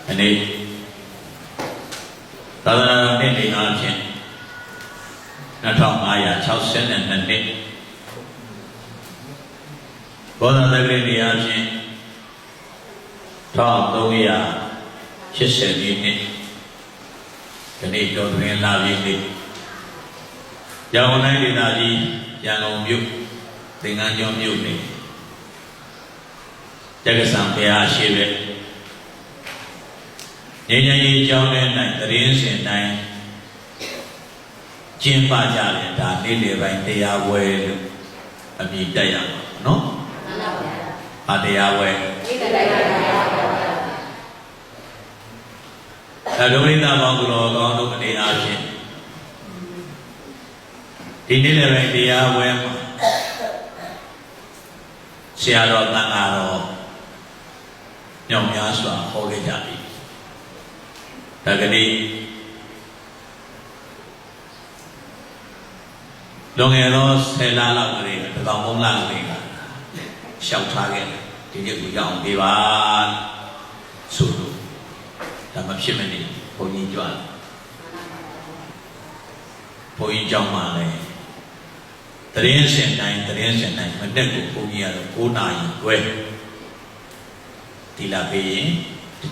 anh đi ta ra nên đi nào chứ nó thọ ai à cháu sẽ nên đi có là đây đi nào chứ thọ tôi à chia sẻ đi nè cái này tôi nghe là gì đi giờ này đi nào gì giờ ông yêu tình anh cho yêu đi chắc cái sáng bé à xí về nhẹ cho nên này tiền sinh này chiêm ba gia liền đã đi để vậy để à về anh đi đây à nó để à về đối với ta bao gồm có đâu cái nào chứ thì đi để vậy để à về xe đó tăng à đó nhom nhá xóa hồ cái giá trị ta cái đi lúc nghe đó xe la la cái này tao mong la cái này sau xa cái thì cái của ông đi vào sụt ta mà xem này bố nhìn cho anh bố nhìn trong mà này tiền sen này mình nên của bố nhìn là cô này quê thì là về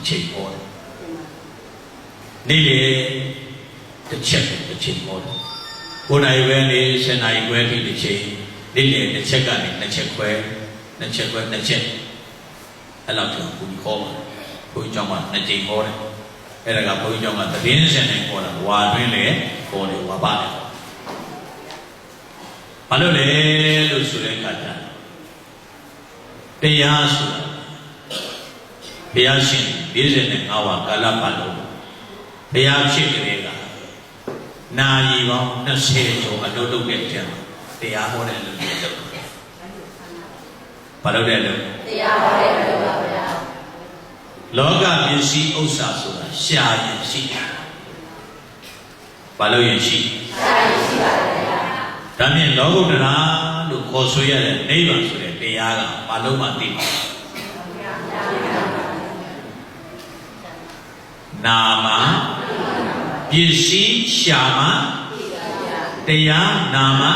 chỉ có đi để check một cô này về đi xe này về thì để check đi để check cái này nó check hay là thường cũng khó mà cũng trong mà nó chỉ khó đấy cái là gặp cũng trong mà tiền xe này khó là hòa bên lẽ khó để hòa ba đấy mà lúc đấy lúc sửa cái gì bây giờ sửa bây giờ xin bây giờ này ngao à cái là bao lâu bây giờ xin cái này na gì bao nó xe chỗ ở đâu đâu biết chứ bây giờ hồi này là biết được bao lâu đây được bây giờ hồi này được lo cái biết gì âu sa số là xa yên gì bao lâu yên gì xa yên gì đó nên lo cái đó lúc khó suy ra đấy bằng suy ra bây giờ bao lâu mà tìm Nama Bisi Syama Teya Nama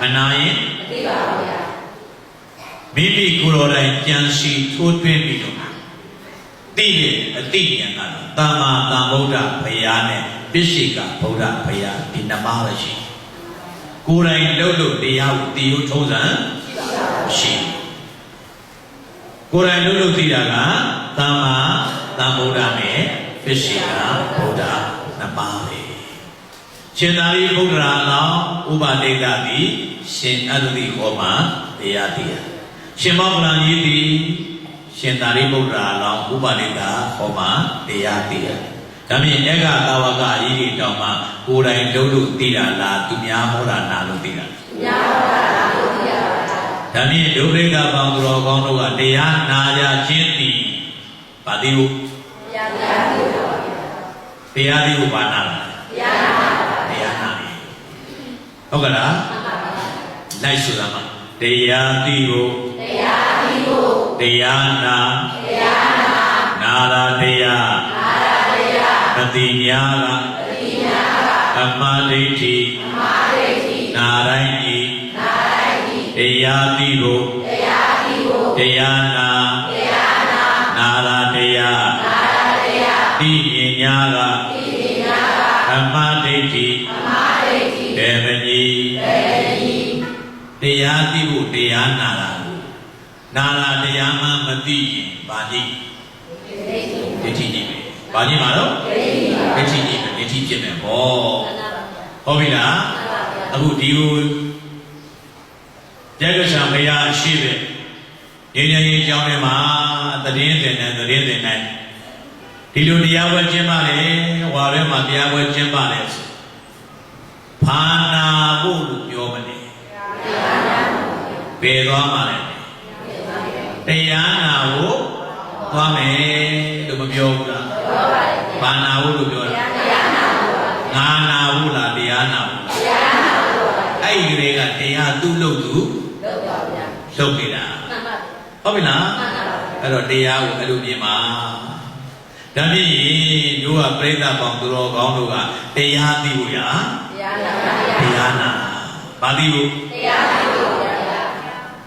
Anayin Mimi Kurorai Jansi Thotwin Bidong Tiye Atiyan Tama Tamoda Phayane Bisika Buddha Phaya Dinamalashi Kurai Lulu Tiyahu Tiyu Thozan Shi Kurai Lulu Tiyaga Tama Buddha ne Visika Buddha Namale. Chendari Buddha now Ubadeda di Shin Adudi Koma Deyatia. Shimabla Yidi Chendari Buddha now Ubadeda Koma Deyatia. Dami Ega Tawaga Yidi Doma Urai Dodu Tira La Tumya Mura Nalu Tira. Dami Durega Banguro Gonoga Deya Naya Chinti Padiuတရားဒီကိုပါနာတရားနာဟုတ်ကလားလိုက်ဆိုတာမှာတရားဒီကိုတရားနာနာရာတရားမတိညာကအမဒိဋ္ဌိနာရိုင်းဤတရားဒီကိုတရားနာနာရာတရားတိပညာကအမဒိဋ္ဌိဒေဝကြီးတရားသိဖို့တရားနာတာနာတာတရားမှမသိရင်ဗာတိဒိဋ္ဌိကြီးပဲဗာကြီးမှာတော့ဒိဋ္ဌိကြီးပဲဒိဋ္ဌိဖြစ်မယ်ပေါ့ဟုတ်ပြီလားအခုဒီကိုရက္ခဏာဘုရားရှိပဲဉာဏ်ဉာဏ်ကြီးကြောင်းထဲမှာသတင်းသင်တယ်ဒီလိုတရားဝဲကျင်းပါလေဟွာထဲမှာတရားဝဲကျင်းပါလေဘာနာဖို့လို့ပြောမလဲဘယ်သွားမှာလဲတရားနာဖို့သွားမယ်လို့မပြောဘူးလားဘာနာဖို့လို့ပြောတာငါနာဖို့လားတရားနာဖို့အဲ့ဒီတွေကတရားသူ့လို့သူလုပ်နေတာဟုတ်ပြီလားအဲ့တော့တရားကိုအဲ့လိုပြင်ပါ ဒါမြည်တို့ကပြိဿပေါင်းသူတော်ကောင်းတို့ကတရားသိဖို့ရာတရားနာဘာသိဖို့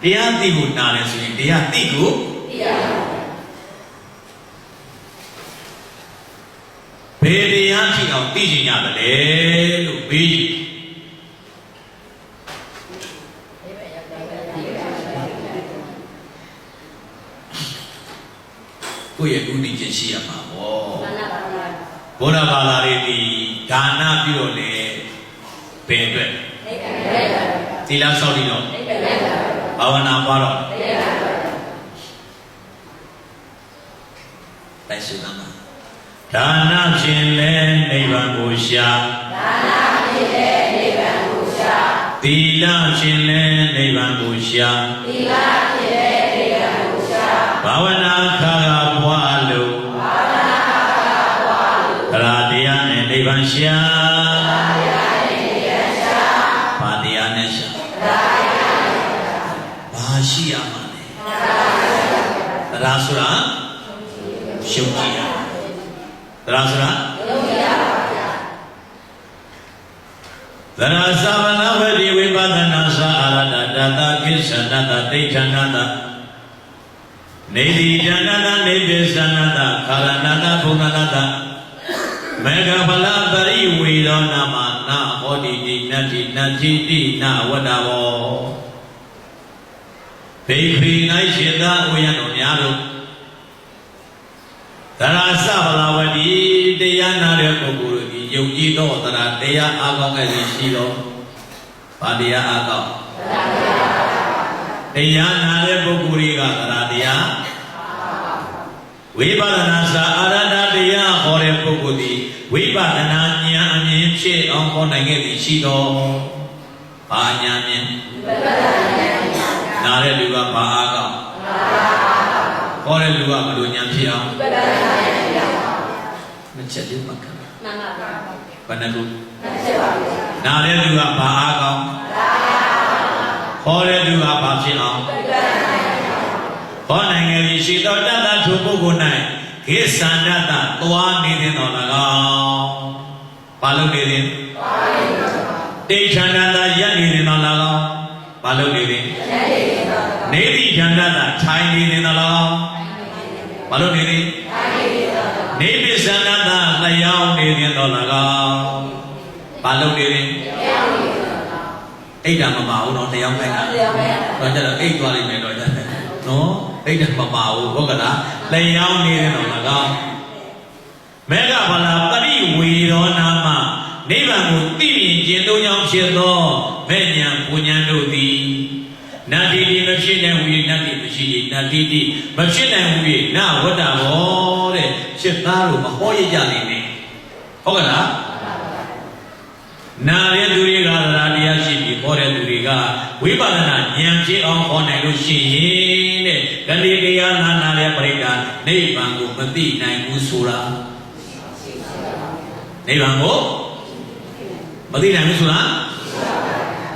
တရားသိဖို့နာတယ်ဆိုရင်တရားသိကိုဘယ်တရားဖြစ်အောင်သိချင်ကြတယ်လို့မေးကိုယ့်ရဲ့ဥဒိချင်းရှိရမှာပေါ့ဘုရားဘာသာရေးဒီဒါနပြုတော့လေဘယ်အတွက်သီလဆောက်တည်တော့ဘာဝနာပွားတော့တိုက်စုနာမှာဒါနဖြင့်လဲနိဗ္ဗာန်ကိုရှာသီလဖြင့်လဲနိဗ္ဗာန်ကိုရှာဘာဝနာခါပွားလို့သရတရားနဲ့နိဗ္ဗာန်ရှာဘာတရားနဲ့ရှာဘာရှိရမှာလဲသရဆိုတာရှုပ်ကြည့်ရသရဆိုတာသရသဗ္ဗနာဝတိဝိပဿနာသာအာရတတတကိစ္ဆနတဒိဋ္ဌနတနေတိဉာဏတနေပိသနတခါရဏတဘုဏနတမေဃဖလပရိဝေရောနာမနာဟောတိတိနတ္တိနတ္တိတိနဝတ္တဝောဘေခိ၌စေတဝိယံတော်များတို့သရသဗ္ဗလာဝတိတရားနာတဲ့ပုဂ္ဂိုလ်ကြီးယုံကြည်သောသရတရားအားကောင်းခဲ့သည်ရှိတော်ဗာတရားအားကောင်းတရားနာတဲ့ပုဂ္ဂိုလ်ကြီးကသရတရားဝိပဿနာစာအာရဏတရားဟောတဲ့ပုဂ္ဂိုလ်သည်ဝိပဿနာဉာဏ်အမြင်ဖြစ်အောင်ဟောနိုင်ခဲ့သည်ရှိတော်ဘာဉာဏ်မြင်နာတဲ့လူကဘာအားကောင်းဟောတဲ့လူကဘယ်လိုဉာဏ်ဖြစ်အောင်မချက်သေးမှခံမှန်ပါဗျာဘယ်နှခုနာတဲ့လူကဘာအားကောင်းဟောတဲ့လူကဘာဖြစ်အောင်ဟောနိုင်ငယ်ပြီရှိသောတတ္တထိုပုဂ္ဂိုလ်၌ကိစ္ဆန္ဒတသွားနေတဲ့တော်၎င်းဘာလို့နေသည်တိဋ္ဌန္တရပ်နေတဲ့တော်၎င်းဘာလို့နေသည်နေတိဉာဏတထိုင်နေတဲ့တော်၎င်းဘာလို့နေသည်နေပိသန္ဒလျောင်းနေတဲ့တော်၎င်းဘာလို့နေသည်အိတ်တာမမအောင်တော့တရားခိုင်းတာတော့ကျတော့အိတ်သွားလိမ့်မယ်တော့ကျနော်အိတ်တာမမအောင်ဟုတ်ကလားလျောင်းနေတဲ့တော်၎င်းမေဃဖလာပရိဝေရောနာမနိဗ္ဗာန်ကိုသိမြင်ခြင်းသုံးကြောင်းဖြစ်သောမဲ့ဉာဏ်ပူဉာဏ်တို့သည်နတ္တိတိမဖြစ်နိုင်ဝိနတ္တိမရှိတိနတ္တိတိမဖြစ်နိုင်ဝိနဝတ္တဘောတဲ့ဖြစ်သားလို့မဟောရကြနေနဲ့ဟုတ်ကလားနာတဲ့သူတွေကတရားရှိပြီးဟောတဲ့သူတွေကဝိပဿနာဉာဏ်ဖြစ်အောင်ဟောနိုင်လို့ရှိရင်တဲ့ဂတိတရားနာတဲ့ပရိက္ခာနိဗ္ဗာန်ကိုမသိနိုင်ဘူးဆိုတာနိဗ္ဗာန်ကိုမသိနိုင်ဘူးဆိုတာ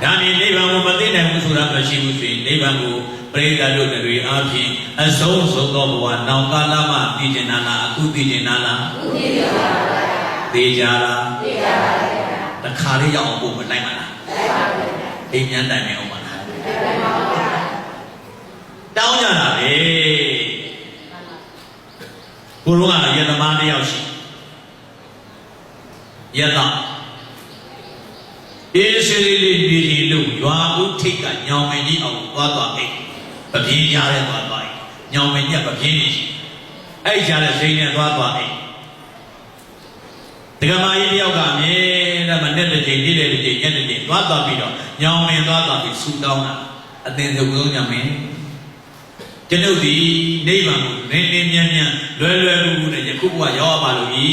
ဒါမြင်နိဗ္ဗာန်ကိုမသိနိုင်ဘူးဆိုတာမရှိဘူးဆိုရင်နိဗ္ဗာန်ကိုပရိသတ်တို့တွေအားဖြင့်အဆုံးစွန်သောဘဝနောင်ကာလမှသိကျင်နာလားအခုသိကျင်နာလားအခုသိကျင်ပါပါသိကြလားသိကြပါပါတခါလေးရောက်အောင်ပို့မလိုက်ပါလားလိုက်ပါပါအိမ်မြန်းတိုင်နေအောင်ပါလားလိုက်ပါပါတောင်းကြတာပဲကိုလုံးကရသမားတယောက်ရှိရသအေးစေးလေးနေနေလို့ရွာဦးထိတ်ကညောင်မင်းကြီးအောင်သွားအိတ်ပပြင်းကြားတဲ့သွားအိတ်ညောင်မင်းကြီးပပြင်းနေရှိအဲ့ကြားတဲ့စိန်နဲ့သွားအိတ်ဒကမာကြီးတယောက်ကအမြဲတမ်းမနဲ့တစ်ချိန်နေ့တဲ့တစ်ချိန်ညနေတစ်ချိန်သွားပြီးတော့ညောင်မင်းသွားပြီးဆူတောင်းတာအသင်စုံဆုံးညောင်မင်းကျွန်ုပ်ဒီနိဗ္ဗာန်ကိုနင်းနင်းမြန်းမြန်းလွယ်လွယ်ကူကူနဲ့ယခုဘဝရောက်ပါလို့ဤ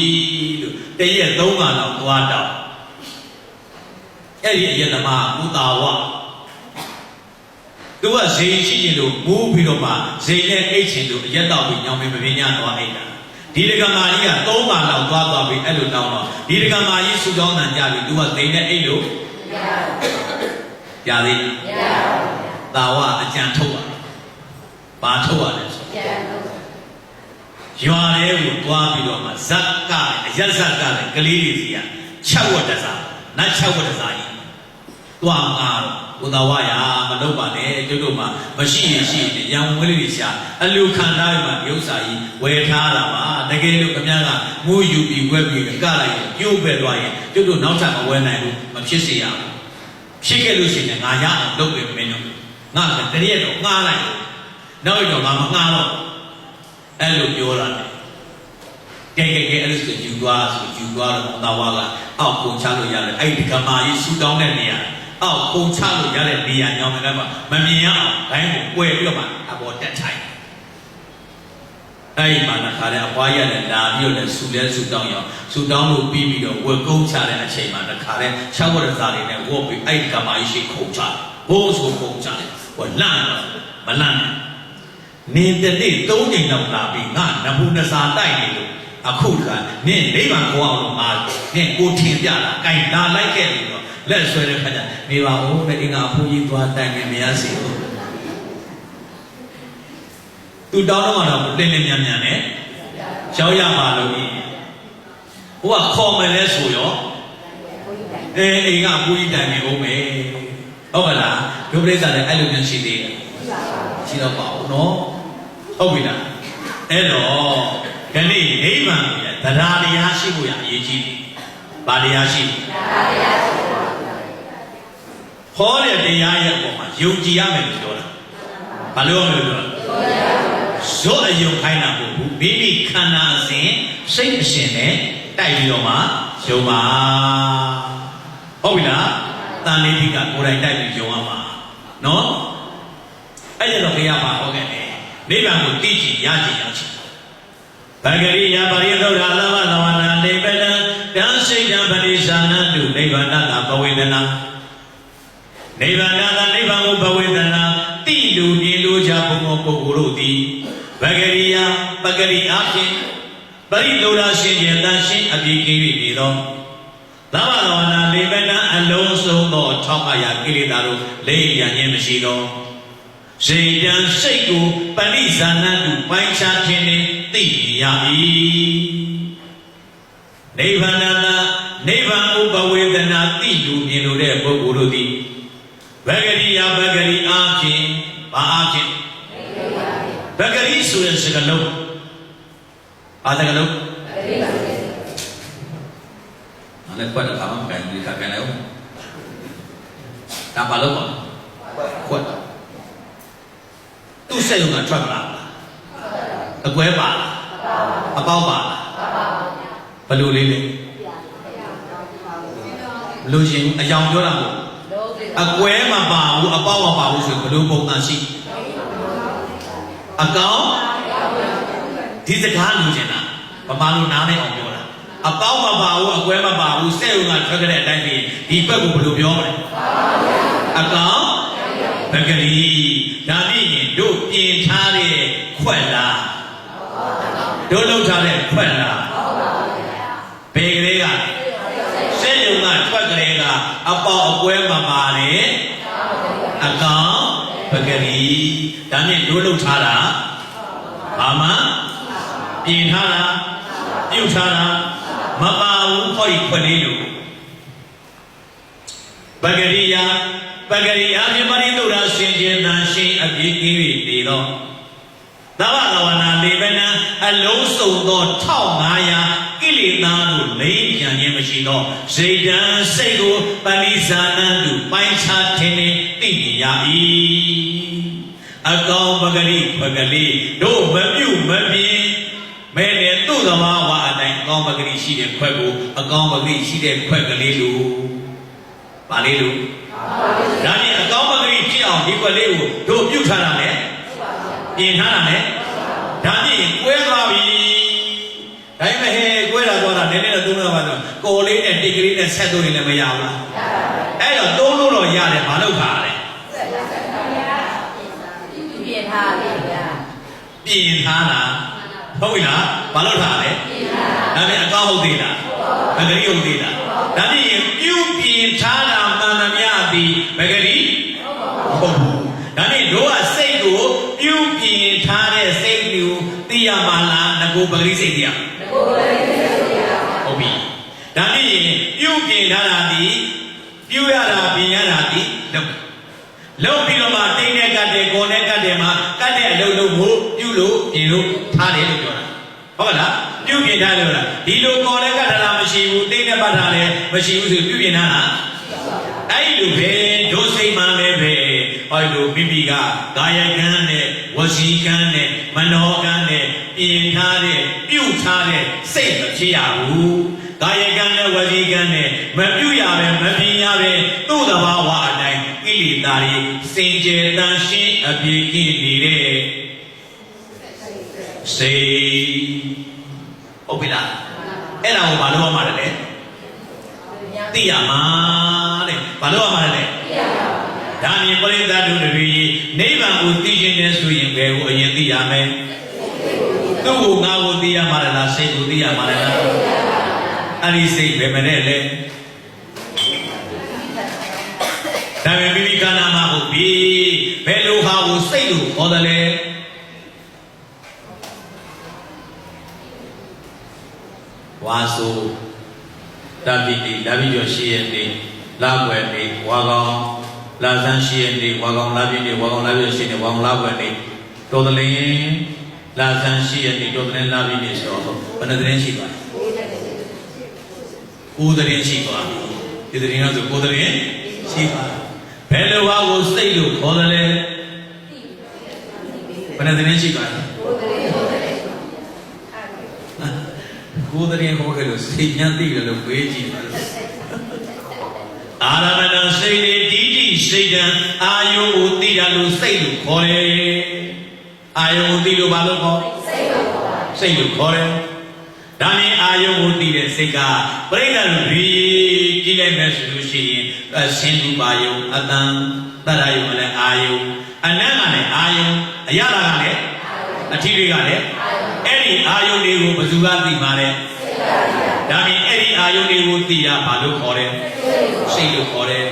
လို့တရက်3ခါလောက်သွားတောင်းအဲ့ဒီအယတမကုတာဝသူကဇေရှိခြင်းလို့မူးပြီးတော့မှဇေနဲ့အိတ်ခြင်းလို့အယက်တော့ပြီးညောင်မင်းမပင်ညသွားအိတ်တာဒီဒကမာကြီးက3ခါလောက်သွားပြီးအဲ့လိုတောင်းတော့ဒီဒကမာကြီးဆူတောင်းတန်ကြပြီသူကဇေနဲ့အိတ်လို့ရသေးမရပါဘူးတာဝအကြံထုတ်ပါဘာထုတ်ရလဲဆို ရွာလေးကိုတွားပြီးတော့မှဇက်ကရက်ဇက်ကလည်းကလေးတွေစီက6ဝတ်တစားနတ်6ဝတ်တစားကြီးတွားငါဘုဒ္ဓဝါယာမလုပ်ပါနဲ့ကျုပ်တို့မှာမရှိရင်ရှိရင်ရံဝဲလေးတွေရှာအလူခံထားမှဒီဥစ္စာကြီးဝယ်ထားတာပါတကယ်လို့ခင်ဗျားကငိုးယူပြီးဝက်ပြီးကလိုက်ပြုတ်ပဲသွားရင်ကျုပ်တို့နောက်ထပ်မဝယ်နိုင်ဘူးမဖြစ်စေရဘူးဖြစ်ခဲ့လို့ရှိရင်ငါရအောင်လုပ်ပေးမယ်နော်ငါတရက်တော့ငှားလိုက်နောက်တော့ငါမငှားတော့အဲ့လိုပြောတာကဲအဲ့လိုဆိုယူသွားတော့တာဝါကအောက်ပုံချလို့ရတယ်အဲ့ဒီကမာကြီးဆူတောင်းတဲ့နေရာအောက်ပုံချလို့ရတဲ့နေရာညောင်းတယ်မှာမမြင်ရအောင်ဘိုင်းကိုကွယ်ပြီးတော့မှအပေါ်တက်ထိုင်အဲ့ဒီမှာခါတဲ့အပွားရတယ်လာပြီးတော့ဆူတောင်းရောဆူတောင်းလို့ပြီးတော့ဝက်ကုန်းချတဲ့အချိန်မှာခါတဲ့၆ဝရစာတွေနဲ့ဝတ်ပြီးအဲ့ဒီကမာကြီးရှိခုံချဘိုးဆိုခုံချတယ်ဟောလန့်တော့မလန့်နေတဲ့နေ့၃ချိန်တော့လာပြီးငါနဘူးနစာတိုက်နေလို့အခုကနင့်နိဗ္ဗာန်ကိုအောင်လို့ငါနင့်ကိုထင်ပြတာကဲလာလိုက်ခဲ့ပြီတော့လက်ဆွဲတဲ့ခါကျနေပါဦးတဲ့ဒီကအဖိုးကြီးသွားတိုင်နေမရစီဘူးသူတောင်းတော့လင်းမြန်နဲ့ရောက်ရပါလို့ဟိုကခေါ်မယ်လဲဆိုရောအိမ်ကအဖိုးကြီးတိုင်နေဦးမယ်ဟုတ်ကလားဒုပရိသလည်းအဲ့လိုမျိုးရှိသေးတယ်ရှိတော့ပါဦးနော်ဟုတ်ပြီလားအဲ့တော့ဒီနေ့နိဗ္ဗာန်ကိုတရားတရားရှိဖို့ရအရေးကြီးတယ်။ဘာတရားရှိတရားရှိပါဟောတဲ့တရားရဲ့အပေါ်မှာယုံကြည်ရမယ်လို့ပြောတာ။ဘာလို့ရမလို့ပြောတာ။ဇောအယုံခိုင်းတာမဟုတ်ဘူး။မိမိခန္ဓာအစဉ်စိတ်အရှင်နဲ့တိုက်ပြီးတော့မှယုံပါ။ဟုတ်ပြီလား။တန်လေးတိကကိုယ်တိုင်တိုက်ပြီးယုံရမှာ။နော်။အဲ့ဒါတော့ဘုရားပါဟောခဲ့တယ်။နိဗ္ဗာန်ကိုသိကြည်ရကြည်ရောက်ချင်ဘဂရိယပရိသုဒ္ဓလဝသဝနာနိဗ္ဗာန်တံစိတ်တံပရိသနာတုနိဗ္ဗာန်တဘဝေဒနာနိဗ္ဗာန်နိဗ္ဗာန်ကိုဘဝေဒနာတိလူမြင်လို့ကြဘုံပုဂ္ဂိုလ်တို့သည်ဘဂရိယပဂရိအဖြင့်ပရိသုဒ္ဓရှင်ရဲ့တန်ရှင်းအပြည့်ကင်း၍နေသောလဝသဝနာနိဗ္ဗာန်အလုံးစုံသောထောက်အရာကိလေသာတို့လိမ့်ရခြင်းမရှိသောစေတံစိတ်ကိုပဏိဇာနတုပိုင်းခြားခြင်းနှင့်သိရ၏နိဗ္ဗာန်နိဗ္ဗာန်ဥပဝေဒနာသိလူမြင်လို့တဲ့ပုဂ္ဂိုလ်တို့သည်ဘဂရိယဘဂရိအားဖြင့်ဘာအားဖြင့်ဘဂရိဆိုတဲ့စကားလုံးဘာစကားလုံးအဲ့ကွက်တော့ဘာမှမကန်ဘူးခါကန်လိုက်ဦးဒါဘာလို့လဲကွက်သူ့စိတ်ကထွက်မလားအကွဲပါလားအပေါက်ပါလားဘယ်လိုလေးလဲလူရှင်အယောင်ပြောတာမဟုတ်အကွဲမပါဘူးအပေါက်မပါဘူးဆိုဘယ်လိုပုံစံရှိအကောင်ဒီစကားလူရှင်လားဗမာလူနားနဲ့အောင်ပြောတာအပေါက်မပါဘူးအကွဲမပါဘူးစိတ်ကထွက်ကြတဲ့အတိုင်းဒီဘက်ကိုဘယ်လိုပြောမလဲအကောင်ဘဂရီဒါပြည့်ရင်တို့ပြင်ထားတဲ့ခွက်လားတို့လောက်ထားတဲ့ခွက်လားဘယ်ကလေးကစက်ယုံကထွက်ကလေးကအပေါက်အကွဲမပါလေအကောင်ပဂရီဒါနဲ့တို့လောက်ထားတာဘာမှပြင်ထားတာပြုတ်ထားတာမပါဘူးခေါ်ဒီခွက်လေးလို့ပဂရိယပဂရိယပြမရိသုဒ္ဓဆင်ခြင်တန်ရှင်းအပြည့်ကင်း၍နေသောသဗ္ဗကဝနာလေဗနာအလုံးစုံသော1500ကိလေသာတို့လိမ့်ပြန်ခြင်းမရှိသောဇေတံစိတ်ကိုပဏိဇာနံတုပိုင်းခြားခြင်းနှင့်သိရ၏အကောင်ပဂရိပဂလိတို့မပြုတ်မပြင်းမဲနဲ့သူ့သဘာဝအတိုင်းအကောင်ပဂရိရှိတဲ့ခွက်ကိုအကောင်ပဂရိရှိတဲ့ခွက်ကလေးလို့ပါလေးလို့ဒါနဲ့အကောင်ပဂရိဖြစ်အောင်ဒီခွက်လေးကိုတို့ပြုတ်ထားတာနဲ့ပြင်ထားတာနဲ့ဒါနဲ့ကွဲသွားပြီဒါပေမဲ့ဟဲ့ကွဲတာတော့နည်းနည်းတော့သုံးတော့ပါတော့ကော်လေးနဲ့တိတ်ကလေးနဲ့ဆက်သွင်းလည်းမရဘူးလားအဲ့တော့သုံးလို့တော့ရတယ်မလုပ်တာလေပြင်ထားတယ်ဗျာပြင်ထားတာဟုတ်ပြီလားမလုပ်တာလေပြင်ထားတာဒါပေမဲ့အကောင်းဟုတ်သေးလားမဂရိဟုတ်သေးလားဒါဖြင့်ပြုပြင်ထားတာမှန်သမျှသည်မဂရိဟုတ်ဘူးဒါနဲ့တို့ကစိတ်ကိုပြုပြင်ထားတဲ့စိတ်ကိုသိရ ya malah naku bagi sedia. Obi. Tapi yuki darati, yura biarati, lâu khi mà tên này cả để con này cả để mà cả để lâu lâu ngủ yêu lu tha để được rồi,ဟုတ်လားပြုပြင်ထားလို့လားဒီလိုcon này cả làမရှိဘူးtênနဲ့ပတ်ထားလဲမရှိဘူးဆိုပြုပြင်ထားလားအဲ့လိုပဲဒုစိတ်မှလည်းပဲအဲ့လိုမိမိကကာယကံနဲ့ဝစီကံနဲ့မနောကံနဲ့ပြင်ထားတဲ့ပြုထားတဲ့စိတ်မဖြစ်ရဘူးကာယကံနဲ့ဝစီကံနဲ့မပြုရပဲမပြင်ရပဲသူ့သဘာဝအတိုင်းကိလေသာတွေစင်ကြယ်တန်ရှင်းအပြည့်ကင်းနေတဲ့စိတ်ဟုတ်ပြီလားအဲ့ဒါကိုဘာလို့ရမှာလဲသိရမှာတဲ့ဘာလို့ရမှာလဲသိရပါဘူးဒါမြင်ပရိသတ်တို့တွေနိဗ္ဗာန်ကိုသိခြင်းနဲ့ဆိုရင်ဘယ်ကိုအရင်သိရမလဲသူ့ကိုငါ့ကိုသိရမှာလားစိတ်ကိုသိရမှာလားအဲ့ဒီစိတ်ဘယ်မနဲ့လဲဒါပေမဲ့မိမိကနာမှာဟုတ်ပြီဘယ်လိုဟာကိုစိတ်လို့ခေါ်တယ်လဲဝါဆိုတပိတိလာပြီးတော့ရှိရတဲ့လာွယ်နေဝါကောင်လာဆန်းရှိရတဲ့ဝါကောင်လာပြီးနေဝါကောင်လာပြီးရှိနေဝါကောင်လာွယ်နေတော်တယ်ရင်လာဆန်းရှိရတဲ့တော်တယ်လာပြီးနေဆိုတော့ဘယ်နှတဲ့ရှိပါလဲ9တဲ့ရှိပါဒီတဲ့ကဆို9တဲ့ရှိပါဘယ်လိုဟာကိုစိတ်လို့ခေါ်တယ်လဲဘယ်နှတဲ့ရှိပါလဲကိုယ်တည်းဟောခဲ့လို့စိတ်ညံ့သိတယ်လို့ပြေးကြည့်ပါလို့အာရမဏစိတ်တွေဒီတိစိတ်တံအာယုကိုသိတယ်လို့စိတ်လို့ခေါ်တယ်အာယုကိုသိလို့ဘာလို့ခေါ်စိတ်လို့ခေါ်တယ်ဒါနဲ့အာယုကိုသိတဲ့စိတ်ကပြိဋ္ဌာန်တွေကြည့်လိုက်မယ်ဆိုလို့ရှိရင်ဆင်းသူပါယုအတန်တရယုလည်းအာယုအနန္တလည်းအာယုအရတာကလည်းအထီးတွေကလည်းအဲ့ဒီအာယုတွေကိုဘယ်သူကသိမှာလဲဒါပြင်အဲ့ဒီအာယုတွေကိုသိတာဘာလို့ခေါ်လဲစိတ်လို့ခေါ်တယ်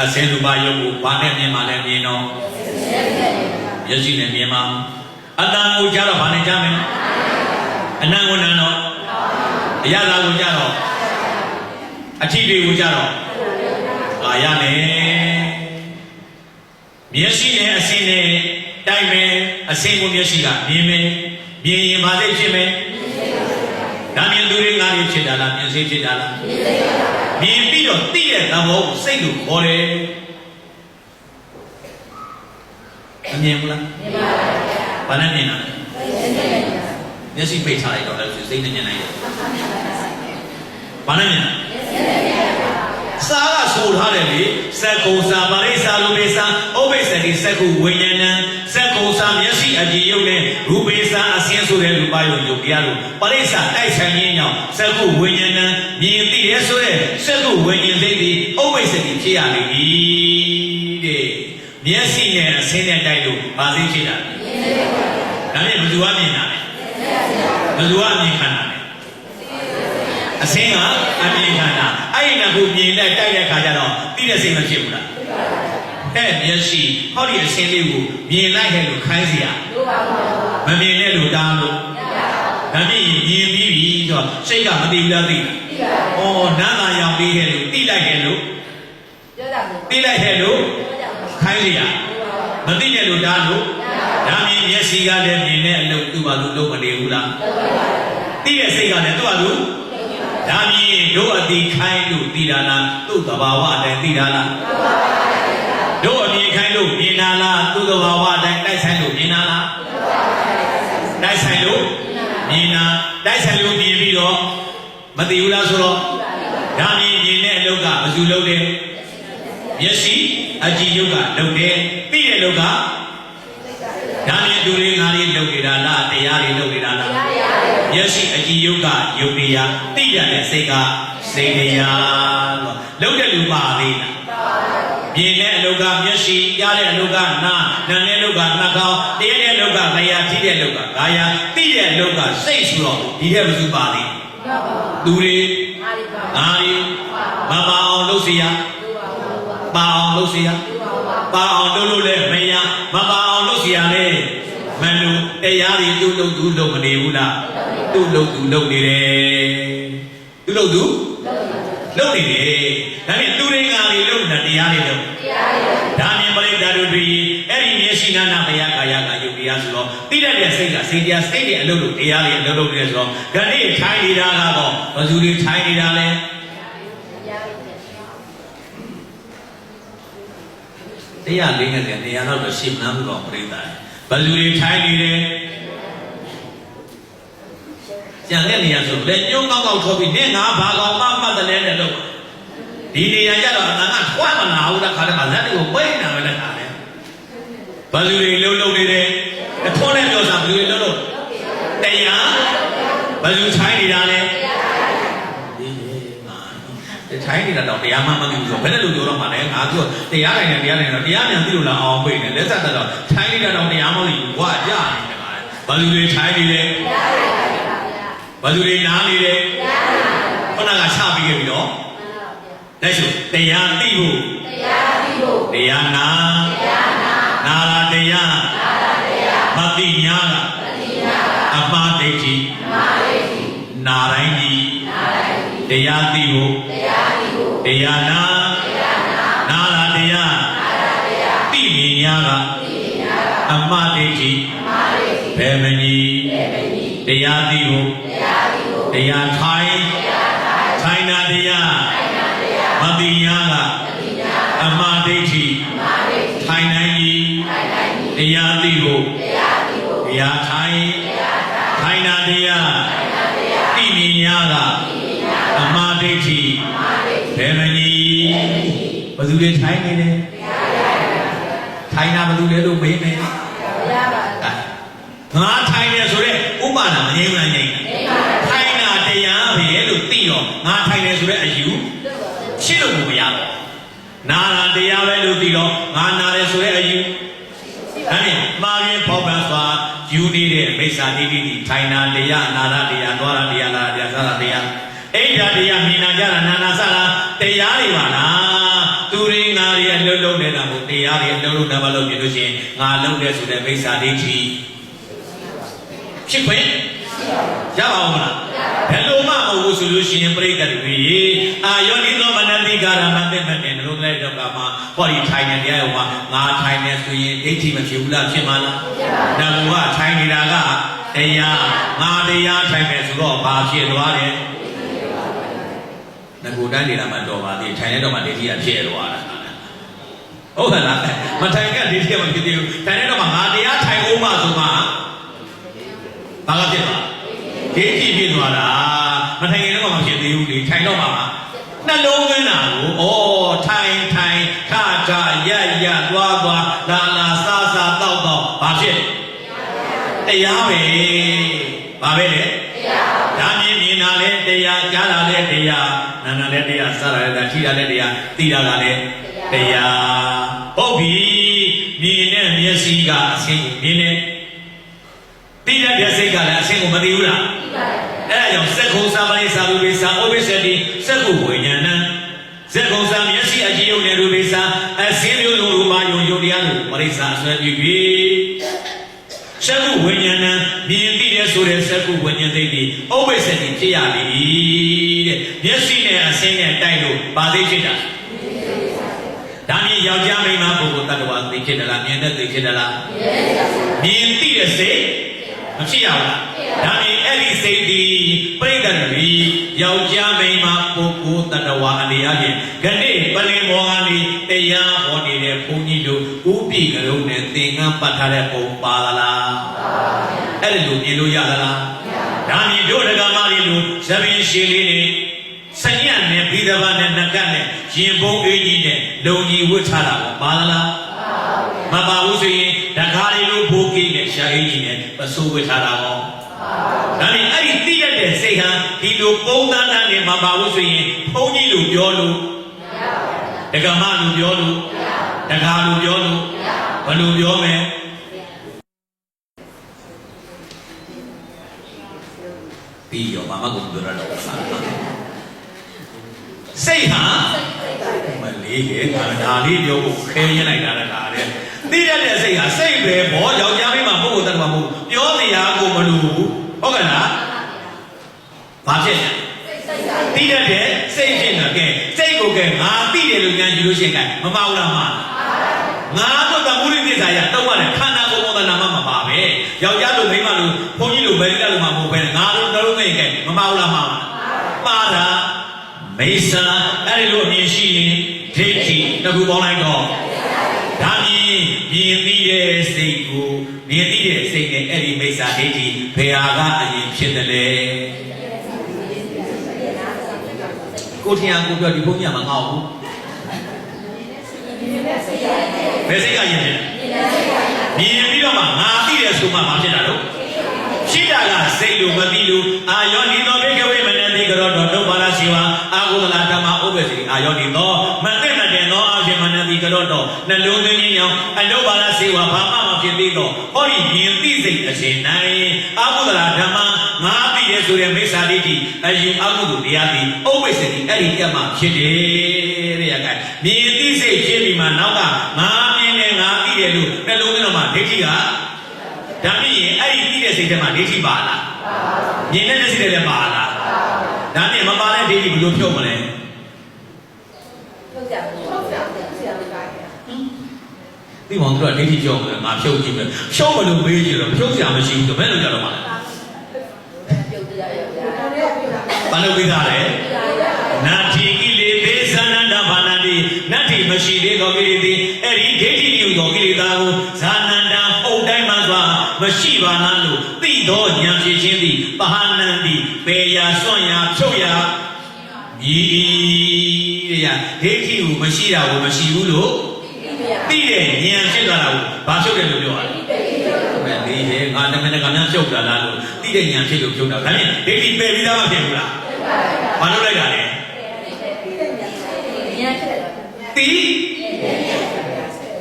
အစင်းသူပါယုကိုဘာနဲ့မြင်မှလဲမြင်တော့မျက်စိနဲ့မြင်မှာအတန်ကိုကြားတော့ဘာနဲ့ကြားမလဲအနံကိုနံတော့အရသာကိုကြားတော့အထီးတွေကိုကြားတော့အာရနဲ့မျက်စိနဲ့အစင်းနဲ့တိုင်းမယ်အစင်းကိုမျက်စိကမြင်မယ်မြင်ရင်ဘာသိဖြစ်မယ်ဒါမြင်သူတွေငါးတွေဖြစ်တာလားမြင်စိတ်ဖြစ်တာလားမြင်ပြီးတော့သိတဲ့သဘောကိုစိတ်လို့ခေါ်တယ်မမြင်ဘူးလားမြင်ပါပါဗျာဘာနဲ့မြင်တာလဲမျက်စိပိတ်ထားလိုက်တော့လည်းစိတ်နဲ့မြင်နိုင်တယ်ဘာနဲ့မြင်တာစာကဆိုထားတယ်လေစက္ကုစာပါရိစာလူပိစာဥပိ္ပစတိစက္ကုဝိညာဏံစက္ကုစာမျက်စိအကြည့်ရုပ်နဲ့ရူပိစာအစင်းဆိုတဲ့လူပါယုံယုတ်တရားလို့ပရိစာတိုက်ဆိုင်ရင်းကြောင့်စက္ကုဝိညာဏံမြင်သိရဲဆိုတဲ့စက္ကုဝိညာဉ်သိသည်ဥပိ္ပစတိဖြစ်ရလိမ့်မည်တဲ့မျက်စိနဲ့အစင်းနဲ့တိုက်လို့ဘာသိဖြစ်တာလဲဒါနဲ့ဘယ်သူကမြင်တာလဲဘယ်သူကမြင်ခံတာလဲအစင်းကအမြင်ခံတာအဲ့ဒီကကိုမြင်တဲ့တိုက်တဲ့ခါကျတော့သိတဲ့စိတ်မဖြစ်ဘူးလားအဲ့မျက်စိဟောဒီအစင်းလေးကိုမြင်လိုက်ခဲ့လို့ခိုင်းစရာမမြင်တဲ့လူတားလို့ဒါမြင်ပြီးပြီဆိုတော့စိတ်ကမသိဘူးလားသိလားဩနာသာရောက်ပြီးခဲ့လို့သိလိုက်ခဲ့လို့သိလိုက်ခဲ့လို့ခိုင်းစရာမသိတဲ့လူတားလို့ဒါမြင်မျက်စိကလည်းမြင်တဲ့အလုပ်သူ့ဘာလို့လုပ်မနေဘူးလားသိတဲ့စိတ်ကလည်းသူ့ဘာလို့ဒါမြင်တို့အတိခိုင်းလို့သိတာလားသူ့သဘာဝအတိုင်းသိတာလားတို့အမြင်ခိုင်းလို့မြင်တာလားသူ့သဘာဝအတိုင်းတိုက်ဆိုင်လို့မြင်တာလားတိုက်ဆိုင်လို့မြင်တာတိုက်ဆိုင်လို့မြင်ပြီးတော့မသိဘူးလားဆိုတော့ဒါမြင်တဲ့အလုပ်ကဘယ်သူလုပ်တယ်မျက်စိအကြည့်ရုပ်ကလုပ်တယ်သိတဲ့လုပ်ကဒါမြင်သူတွေငါတွေလုပ်နေတာလားတရားတွေလုပ်နေတာလားမျက်စိအကြည့်ရုပ်ကယုတ်တရားသိရတဲ့စိတ်ကစိတ်တရားလို့လုပ်တဲ့လူပါသေးလားမြင်တဲ့အလုပ်ကမျက်စိကြားတဲ့အလုပ်ကနာနာတဲ့အလုပ်ကနှာခေါင်းတရားတဲ့အလုပ်ကလျှာထိတဲ့အလုပ်ကဂါယာသိတဲ့အလုပ်ကစိတ်ဆိုတော့ဒီထက်ဘယ်သူပါသေးသူတွေငါတွေမပါအောင်လုပ်စီရပါအောင်လုပ်စီရပါအောင်လုပ်လို့လည်းမရမပါအောင်လုပ်စီရလေမ မလူတရားတွေသူ့လို့သူလုံမနေဘူးလားသူ့လို့သူလုံနေတယ်သူ့လို့သူလုံနေတယ်ဒါနဲ့သူတွေကလေလုံနေတာတရားတွေလုံဒါမြင်ပရိသတ်တို့တွေအဲ့ဒီမျက်စိနာနာတရားကာယကယုတ်တရားဆိုတော့တိတတ်တဲ့စိတ်ကစိတ်တရားစိတ်တွေအလုပ်လုပ်တရားတွေအလုပ်လုပ်နေဆိုတော့ဂဏိထိုင်းနေတာကတော့ဘယ်သူတွေထိုင်းနေတာလဲတရားလေးငယ်တရားတော့ရှင်းမှန်းလို့တော့ပြိတ္တာဘယ်သူတွေထိုင်းနေတယ်ကြံတဲ့နေရာဆိုလက်ညှိုးကောက်ကောက်ထုတ်ပြီးနဲ့ငါဘာကောင်မှမှတ်တယ်နဲ့လို့ဒီနေရာကျတော့ငါကထွားမလာဘူးလားခါတဲ့မှာလက်တွေကိုပိတ်နေတယ်လည်းခါတယ်ဘယ်သူတွေလုံးနေတယ်အထွန်းနဲ့ပြောစားဘယ်သူတွေလုံးတရားဘယ်သူထိုင်းနေတာလဲထိုင်းနေတာတော့တရားမှမသိဘူးဆိုဘယ်နဲ့လို့ပြောတော့မှလဲငါပြောတရားတိုင်းနဲ့တရားတိုင်းတော့တရားမြန်သိလို့လားအောင်ပိတ်နေလက်ဆက်တော့ထိုင်းနေတာတော့တရားမသိဘူးကွာကြားနေတယ်ဘာလူတွေထိုင်းနေလဲဘာလူတွေနားနေလဲခုနကချပြီးခဲ့ပြီတော့လက်ရှိတရားသိဖို့တရားနာနာလာတရားမသိညာကအမှားဒိဋ္ဌိနာတိုင်းကြီးတရားသိဖို့တရားနာလာတရားသိမြင်ညာကအမှားဒိဋ္ဌိဘယ်မကြီးတရားသိဖို့တရားထိုင်နာတရားမသိညာကအမှားဒိဋ္ဌိထိုင်နိုင်ကြီးတရားသိဖို့တရားထိုင်နာတရားသိမြင်ညာကအမှားဒိဋ္ဌိဘယ်မကြီးဘယ်သူတွေထိုင်နေလဲထိုင်တာဘယ်သူလဲလို့မေးမယ်ငါထိုင်နေဆိုတဲ့ဥပါဒမငြိမ်းမငြိမ်းထိုင်တာတရားပဲလို့သိတော့ငါထိုင်နေဆိုတဲ့အယူရှင်းလို့မရတော့နာတာတရားပဲလို့သိတော့ငါနာတယ်ဆိုတဲ့အယူဒါနဲ့မှားရင်ဖောက်ပန်းစွာယူနေတဲ့မိစ္ဆာတိတိထိုင်တာတရားနာတာတရားသွားတာတရားလာတာတရားစားတာတရားအိဋ္ဌာတရားမြင်နာကြတာနာနာစတာတရားတွေပါလားသူတွေငါတွေအလုံးလုံးနေတာမို့တရားတွေအလုံးလုံးနာမလုံးပြလို့ရှိရင်ငါလုံးတယ်ဆိုတဲ့မိစ္ဆာဒိဋ္ဌိဖြစ်ခွင့်ရပါဦးမလားဘယ်လိုမှမဟုတ်ဘူးဆိုလို့ရှိရင်ပြိတ္တတွေအာယောနိသောမနတိကာရမသိမတင်လို့လည်းတော့ကမှဟောဒီထိုင်နေတရားရောမှာငါထိုင်နေဆိုရင်ဒိဋ္ဌိမဖြစ်ဘူးလားဖြစ်မှာလားဒါကထိုင်နေတာကတရားငါတရားထိုင်မယ်ဆိုတော့ဘာဖြစ်သွားလဲငကိုတန်းနေတာမှတော်ပါသေးထိုင်နေတော့မှဒိဋ္ဌိကဖြစ်သွားတာဟုတ်ကဲ့လားမထိုင်ကဒိဋ္ဌိကမဖြစ်သေးဘူးထိုင်နေတော့မှငါတရားထိုင်အောင်မှဆိုမှဘာကဖြစ်သွားဒိဋ္ဌိဖြစ်သွားတာမထိုင်ရင်တော့မဖြစ်သေးဘူးလေထိုင်တော့မှနှလုံးသွင်းတာကိုထိုင်ခရက်သွားလာစားတော့ဘာဖြစ်တရားပဲဘာပဲလဲဒါမြင်တာလဲတရားကြားတာလဲတရားနာနာလဲတရားစားတာလဲထိတာလဲတရားသိတာကလဲတရားဟုတ်ပြီမြင်တဲ့မျက်စိကအဆင်းမြင်တဲ့သိတဲ့မျက်စိကလည်းအဆင်းကိုမသိဘူးလားအဲ့ဒါကြောင့်စက္ခုစာပရိစ္ဆာရူပိစာဩဝိသတိစက္ခုဝိညာဏံစက္ခုစာမျက်စိအကြည့်ရုံနဲ့ရူပိစာအဆင်းမျိုးလုံးရူပါယုံတရားလို့ပရိစ္ဆာဆွဲပြီးပြီစက္ခုဝိညာဏံမြင်သိတဲ့ဆိုတဲ့စက္ခုဝိညာဉ်သိပြီးဩဝိသတိဖြစ်ရပြီတဲ့မျက်စိနဲ့အဆင်းနဲ့တိုက်လို့ဘာသိဖြစ်တာဒါမြင်ယောက်ျားမိန်းမပုဂ္ဂိုလ်တ attva သိဖြစ်တယ်လားမြင်တဲ့သိဖြစ်တယ်လားမြင်သိတဲ့စိတ်မဖြစ်ရဘူးလားဒါမြင်အဲ့ဒီစိတ်ဒီပြိတ္တတွေယောက်ျားမိန်းမပုဂ္ဂိုလ်တ attva အနေအချင်းခဏိပလင်မောဟနေတရားဟောနေတဲ့ဘုန်းကြီးတို့ဥပိကရုံနဲ့သင်္ကန်းပတ်ထားတဲ့ပုံပါလားအဲ့ဒီလိုမြင်လို့ရသလားဒါမြင်တို့ဒကာမလေးတို့သဘင်ရှည်လေးနေစညံ့နဲ့ဘိဓဘာနဲ့နကတ်နဲ့ရင်ပုံးအေးကြီးနဲ့လုံကြီးဝတ်ထားတာပါလားမပါဘူးဆိုရင်ဒကာလေးတို့ဘိုးကြီးနဲ့ရှာအေးကြီးနဲ့ပစိုးဝတ်ထားတာဟောဒါနဲ့အဲ့ဒီသိရတဲ့စိတ်ဟာဒီလိုပုံသဏ္ဍာန်နဲ့မပါဘူးဆိုရင်ဘုန်းကြီးလိုပြောလို့ဒကာမလိုပြောလို့ဒကာလိုပြောလို့ဘယ်လိုပြောမလဲပြီးရောမမကုန်ပြောရတော့စိတ်ဟာမလေးရဲ့ငါဒါလေးပြောဖို့ခဲရလိုက်တာလည်းဒါလည်း သိရတဲ့စိတ်ဟာစိတ်ပဲဘောယောက်ျားမိန်းမပုဂ္ဂိုလ်တ attva မဟုတ်ပြောတရားကိုမလို့ဟုတ်ကဲ့လားဘာဖြစ်လဲသိရတဲ့စိတ်ဖြစ်တော့ကဲစိတ်ကိုကဲငါသိတယ်လို့ဉာဏ်ယူလို့ရှိရင်ကဲမပါဘူးလားမငါတို့သမုဒိသစ္စာရတော့ရတယ်ခန္ဓာကိုယ်ပေါ်နာမမပါပဲယောက်ျားလိုမိန်းမလိုဘုန်းကြီးလိုဗေဒလိုမှမဟုတ်ပဲငါတို့လုံးသိကဲမပါဘူးလားပါတာမိစ္ဆာအဲ့ဒီလိုအမြင်ရှိရင်ဒိဋ္ဌိတခုပေါင်းလိုက်တော့ဒါမြင်သိတဲ့စိတ်ကိုမြင်သိတဲ့စိတ်နဲ့အဲ့ဒီမိစ္ဆာဒိဋ္ဌိဘယ်ဟာကအရင်ဖြစ်တယ်လဲကိုထင်အောင်ကိုပြောဒီဘုန်းကြီးကမငေါ့ဘူးဘယ်စိတ်ကရင်လဲမြင်ပြီးတော့မှငါသိတယ်ဆိုမှမဖြစ်တာတော့ရှိတာကစိတ်လို့မသိလို့အာယောနိသောဘိကဝေမနတိကရောတော့ဒုပါလာရှိဝါအာဟုသလဓမ္မဥပ္ပစီအာယောနိသောမသိမတင်သောအရှင်မနတိကရောတော့နှလုံးသွင်းခြင်းကြောင့်အဒုပါလာရှိဝါဘာမှမဖြစ်သေးတော့ဟောဒီမြင်သိစိတ်အရှင်နိုင်အာဟုသလဓမ္မငါသိတယ်ဆိုတဲ့မိစ္ဆာဒိဋ္ဌိအယူအကုသိုလ်တရားသည်ဥပ္ပစီအဲ့ဒီတက်မှဖြစ်တယ်တဲ့ရကမြင်သိစိတ်ဖြစ်ပြီးမှနောက်ကငါမြင်တယ်ငါသိတယ်လို့နှလုံးသွင်းတော့မှဒိဋ္ဌိကဒါမြင်ရင်အဲ့ဒီသိတဲ့စိတ်ထဲမှာဒိဋ္ဌိပါလားမြင်တဲ့စိတ်ထဲလည်းပါလားဒါနဲ့မပါတဲ့ဒိဋ္ဌိဘယ်လိုဖြုတ်မလဲဒီမောင်တို့ကဒိဋ္ဌိကြောက်တယ်ငါဖြုတ်ကြည့်မယ်ဖြုတ်မလို့မေးကြည့်တော့ဖြုတ်စရာမရှိဘူးဆိုဘယ်လိုကြတော့မှာလဲဘာလို့ပြီးသားလဲနာတိကိလေသေသနန္ဒဘာနာတိနတ္တိမရှိသေးသောကိလေသာအဲ့ဒီဒိဋ္ဌိပြုသောကိလေသာကိုဇာနန္ဒဟုတ်တိုင်းမှစွာမရှိပါလားလို့သိသောဉာဏ်ဖြစ်ခြင်းသည်ပဟာနန္တိပေရာစွန့်ရာဖြုတ်ရာဤတဲ့ဒိဋ္ဌိကိုမရှိတာကိုမရှိဘူးလို့သိတဲ့ဉာဏ်ဖြစ်သွားတာကိုဘာဖြုတ်တယ်လို့ပြောတာလဲဒီဟဲ့ငါတမန်ကများဖြုတ်တာလားလို့သိတဲ့ဉာဏ်ဖြစ်လို့ဖြုတ်တာဒါဖြင့်ဒိဋ္ဌိပယ်ပြီးသားမဖြစ်ဘူးလားဘာလို့လိုက်တာလဲတီ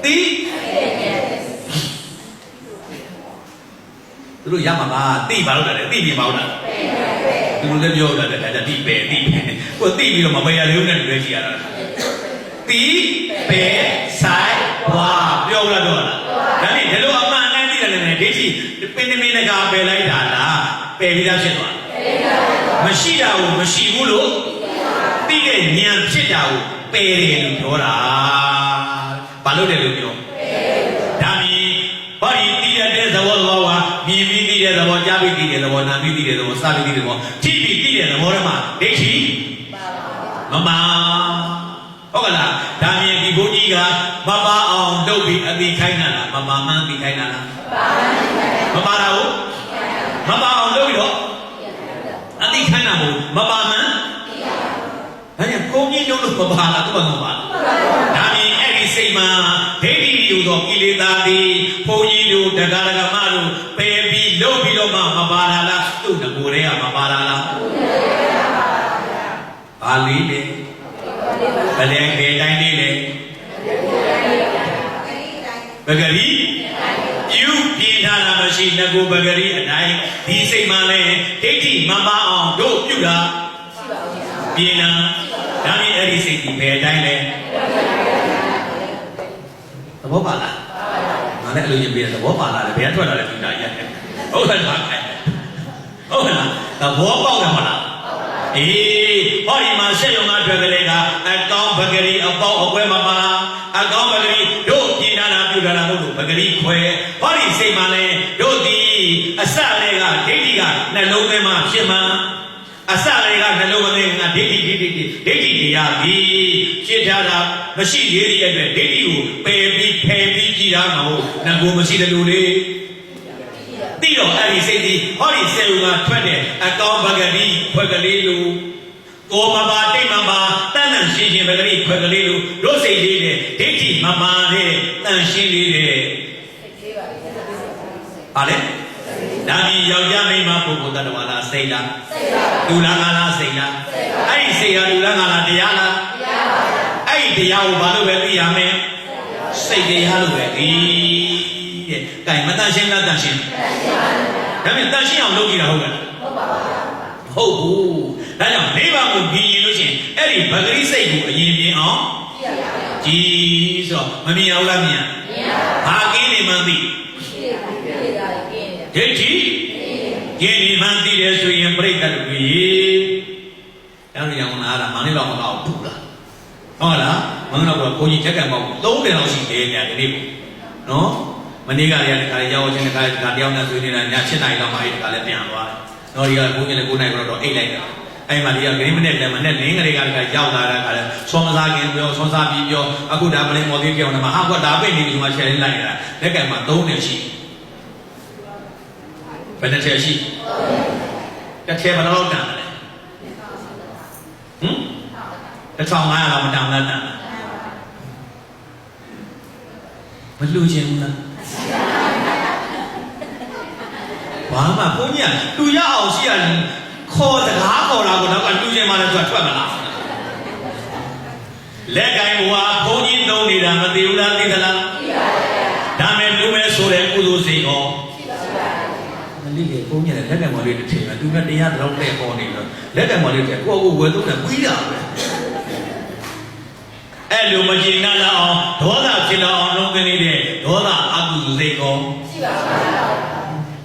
သူတို့ရမှာပါတိဘာလို့လဲတိပြင်ပါဦးလားသူတို့လည်းပြောတာလေဒါတိပဲကိုတိပြီးတော့မပယ်ရလေးဦးနဲ့တူလဲရှိရတာတိပဲဆိုင်ဝါပြောလားတော့လားဒါနဲ့ဒီလိုအမှန်အတိုင်းသိတယ်လည်းဒိဋ္ဌိပင်မင်းကပယ်လိုက်တာလားပယ်ပြီးသားဖြစ်သွားမရှိတာကိုမရှိဘူးလို့သိတဲ့ဉာဏ်ဖြစ်တာကိုပယ်တယ်လို့ပြောတာဘာလို့လဲလို့ပြောဒါမြင်ဘာဒီသိရတဲ့သဘောကမြင်ပြီးသိတဲ့သဘောကြားပြီးသိတဲ့သဘောနာပြီးသိတဲ့သဘောစားပြီးသိတဲ့သဘောထိပြီးသိတဲ့သဘောတွေမှာဒိဋ္ဌိမမဟုတ်ကလားဒါမြင်ဒီဘုန်းကြီးကမပါအောင်လုပ်ပြီးအသိခိုင်းတာလားမပါမှန်းသိခိုင်းတာလားမပါတာဟုတ်မပါအောင်လုပ်ပြီးတော့အသိခိုင်းတာမို့မပါမှန်းဒါကြောင့်ကိုကြီးလုံးလို့မပါလားသူ့ဘာမပါဒါမြင်အဲ့ဒီစိတ်မှာဒိဋ္ဌိယူသောကိလေသာတွေဘုန်းကြီးတို့တရားဓမ္မတို့ပယ်ပြီးလုပ်ပြီးတော့မှမပါတာလားသူ့ငကိုယ်တွေကမပါတာလားဘာလေးလဲဘယ်လဲဘယ်တိုင်းလေးလဲပဂရီယူပြင်းထားတာမရှိငကိုပဂရီအတိုင်းဒီစိတ်မှလည်းဒိဋ္ဌိမပါအောင်တို့ပြုတာပြင်းတာဒါမြင်အဲ့ဒီစိတ်ဒီဘယ်တိုင်းလဲသဘောပါလားငါလည်းအလိုရင်ပြသဘောပါလားဘယ်ထွက်လာလဲဒီနာရက်ဟုတ်လားဟုတ်လားသဘောပေါက်တယ်မဟုတ်လားအေးဟောဒီမှာဆက်ရုံကအတွက်ကလေးကအကောင်းပဂရီအပေါက်အကွဲမပါအကောင်းပဂရီတို့ပြင်ထားတာပြုထားတာမဟုတ်လို့ပဂရီခွဲဟောဒီစိတ်မှလည်းတို့ဒီအစလေးကဒိဋ္ဌိကနှလုံးသွင်းမှဖြစ်မှအစလေးကနှလုံးသွင်းကဒိဋ္ဌိတရားပြီးဖြစ်ထားတာမရှိသေးတဲ့အတွက်ဒိဋ္ဌိကိုပယ်ပြီးဖယ်ပြီးကြည်တာမဟုတ်ငကိုမရှိတယ်လို့လေတိတော့အဲ့ဒီစိတ်ဒီဟောဒီစေုံကထွက်တယ်အကောင်းပဂရီခွက်ကလေးလို့ကိုမပါတိတ်မပါတန်တန်ရှင်းရှင်းပဂရီခွက်ကလေးလို့တို့စိတ်လေးနဲ့ဒိဋ္ဌိမပါတဲ့တန်ရှင်းလေးတဲ့ဟာလေဒါပြီးယောက်ျားမိန်းမပုဂ္ဂိုလ်တ attva လားစိတ်လားလူလားငါလားစိတ်လားအဲ့ဒီစိတ်ဟာလူလားငါလားတရားလားအဲ့ဒီတရားကိုဘာလို့ပဲသိရမလဲစိတ်တရားလို့ပဲဒီတဲ့ gain မတန်ရှင်းလားတန်ရှင်းဒါပေမဲ့တန်ရှင်းအောင်လုပ်ကြည့်တာဟုတ်ကဲ့ဟုတ်ဘူးဒါကြောင့်နိဗ္ဗာန်ကိုမြင်ရင်လို့ရှိရင်အဲ့ဒီဗဂရိစိတ်ကိုအရင်မြင်အောင် ကြီးဆိုတော့မမြင်အောင်လားမြင်ဘာကင်းနေမှန်းသိဒိဋ္ဌိကင်းနေမှန်းသိတယ်ဆိုရင်ပြိတ္တတွေအဲ့လိုကြောင့်လားမနေ့တော့မကောက်ဘူးလားဟုတ်လားမနေ့တော့ဘုန်းကြီးချက်ကံပေါင်း3တယ်လောက်ရှိတယ်ညာဒီနေ့နော်မနေ့ကလည်းဒီခါလေးရောက်ချင်းဒီခါတယောက်နဲ့ဆွေးနေတာည7 နာရီလောက်မှအဲ့ဒီခါလည်းပြန်သွားတယ်နော်ဒီကဘုန်းကြီးလည်း9 နာရီတော့အိတ်လိုက်တာအဲ့မှာဒီကဂရိမနဲ့လည်းမနဲ့လင်းကလေးကလည်းရောက်လာတဲ့ခါလဲဆွမ်းမစားခင်ပြောဆွမ်းစားပြီးပြောအခုဒါမလေးမော်သေးပြောင်းနေမှာဟာကွာဒါပိတ်နေပြီဒီမှာရှယ်လေးလိုက်နေတာလက်ကံမှာ3နဲ့ရှိဘယ်နဲ့ချက်ရှိတစ်ချက်ဘယ်လောက်တန်လဲ1500လောက်မတန်လားတန်မလူချင်းဘူးလားဘာမှဘုန်းကြီးကလူရအောင်ရှိရတယ်ခေါ်စကားခေါ်လာကိုတော့လူချင်းမှလည်းသူကထွက်မလာလက်ကင်ဘွားဘုန်းကြီးသုံးနေတာမသိဘူးလားသိသလားသိပါပါဒါမဲ့လူမဲဆိုတဲ့ကုသိုလ်စိတ်ဟောမလိလေဘုန်းကြီးလည်းလက်ကင်ဘွားလေးတစ်ထည်ပဲသူကတရားတော်တဲ့ဟောနေလို့လက်ကင်ဘွားလေးတဲ့ကိုယ့်ကိုဝယ်သုံးတယ်ပြီးတာပဲအဲ့လိုမကျင်နာအောင်ဒေါသဖြစ်တော့အောင်လုံးကနေတဲ့ဒေါသအကုသိုလ်စိတ်ဟောရှိပါပါ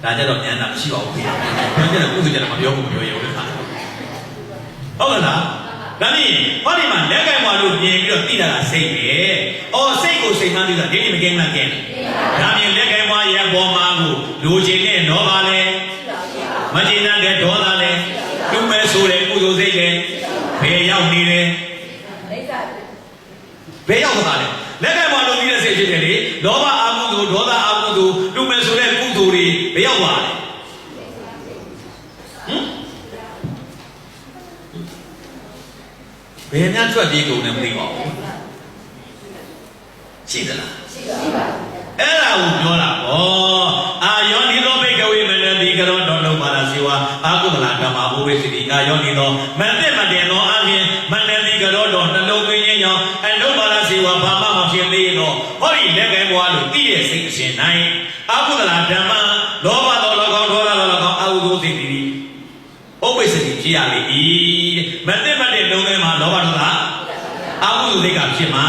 ဒါကြတော့ဉာဏ်သာမရှိပါဘူးခင်ဗျာ။ပြောကြတယ်ကုသိုလ်ကြတယ်မပြောဘူးမပြောရဘူးလေခါ။ဟုတ်ကဲ့လား။ဒါပြင်ဟောဒီမှာလက်ကင်ဘွားလို့မြင်ပြီးတော့သိတာကစိတ်ပဲ။အော်စိတ်ကိုစိတ်မှန်းပြီးတော့ဒီနေ့မကင်းမှန်းကဲ။ဒါပြင်လက်ကင်ဘွားရဲ့ပေါ်မှာကိုလူချင်းနဲ့တော့ပါလေ။မကျင်တဲ့ဒေါသလည်းသူ့မဲ့ဆိုတဲ့ကုသိုလ်စိတ်လည်းဘယ်ရောက်နေလဲ။ဘယ်ရောက်သွားလဲ။လက်ကင်ဘွားလို့ပြီးတဲ့စိတ်ဖြစ်တယ်လေ။လောဘအာကုသိုလ်ဒေါသအာကုသိုလ်သူ့မဲ့ဆိုတဲ့ကုသိုလ်တွေဘယ်ရောက်သွားလဲဘယ်များထွက်ပြေးကုန်လဲမသိပါဘူးရှိသလားရှိပါအဲ့ဒါကိုပြောတာဗောအာယောနိသောဘိကဝေမနတိကရောတော်လုံးပါလားစီဝါအာကုမလာဓမ္မဘုဝေစီတိအာယောနိသောမသိမတင်သောအပြင်မနတိကရောတော်နှလုံးသွင်းခြင်းကြောင့်အလုံးပါလားစီဝါဘာမှမဖြစ်သေးတော့ဟောဒီလက်ကဲဘွားလို့သိရဲ့စိတ်အရှင်နိုင်အာကုမလာဓမ္မလောဘတော်လောကောင်ဒေါသတော်လောကောင်အာဟုသောစိတ်တိဥပ္ပစ္စတိဖြစ်ရလေ၏မသိမတင်လုံးသွင်းမှာလောဘဒေါသအာဟုသောစိတ်ကဖြစ်မှာ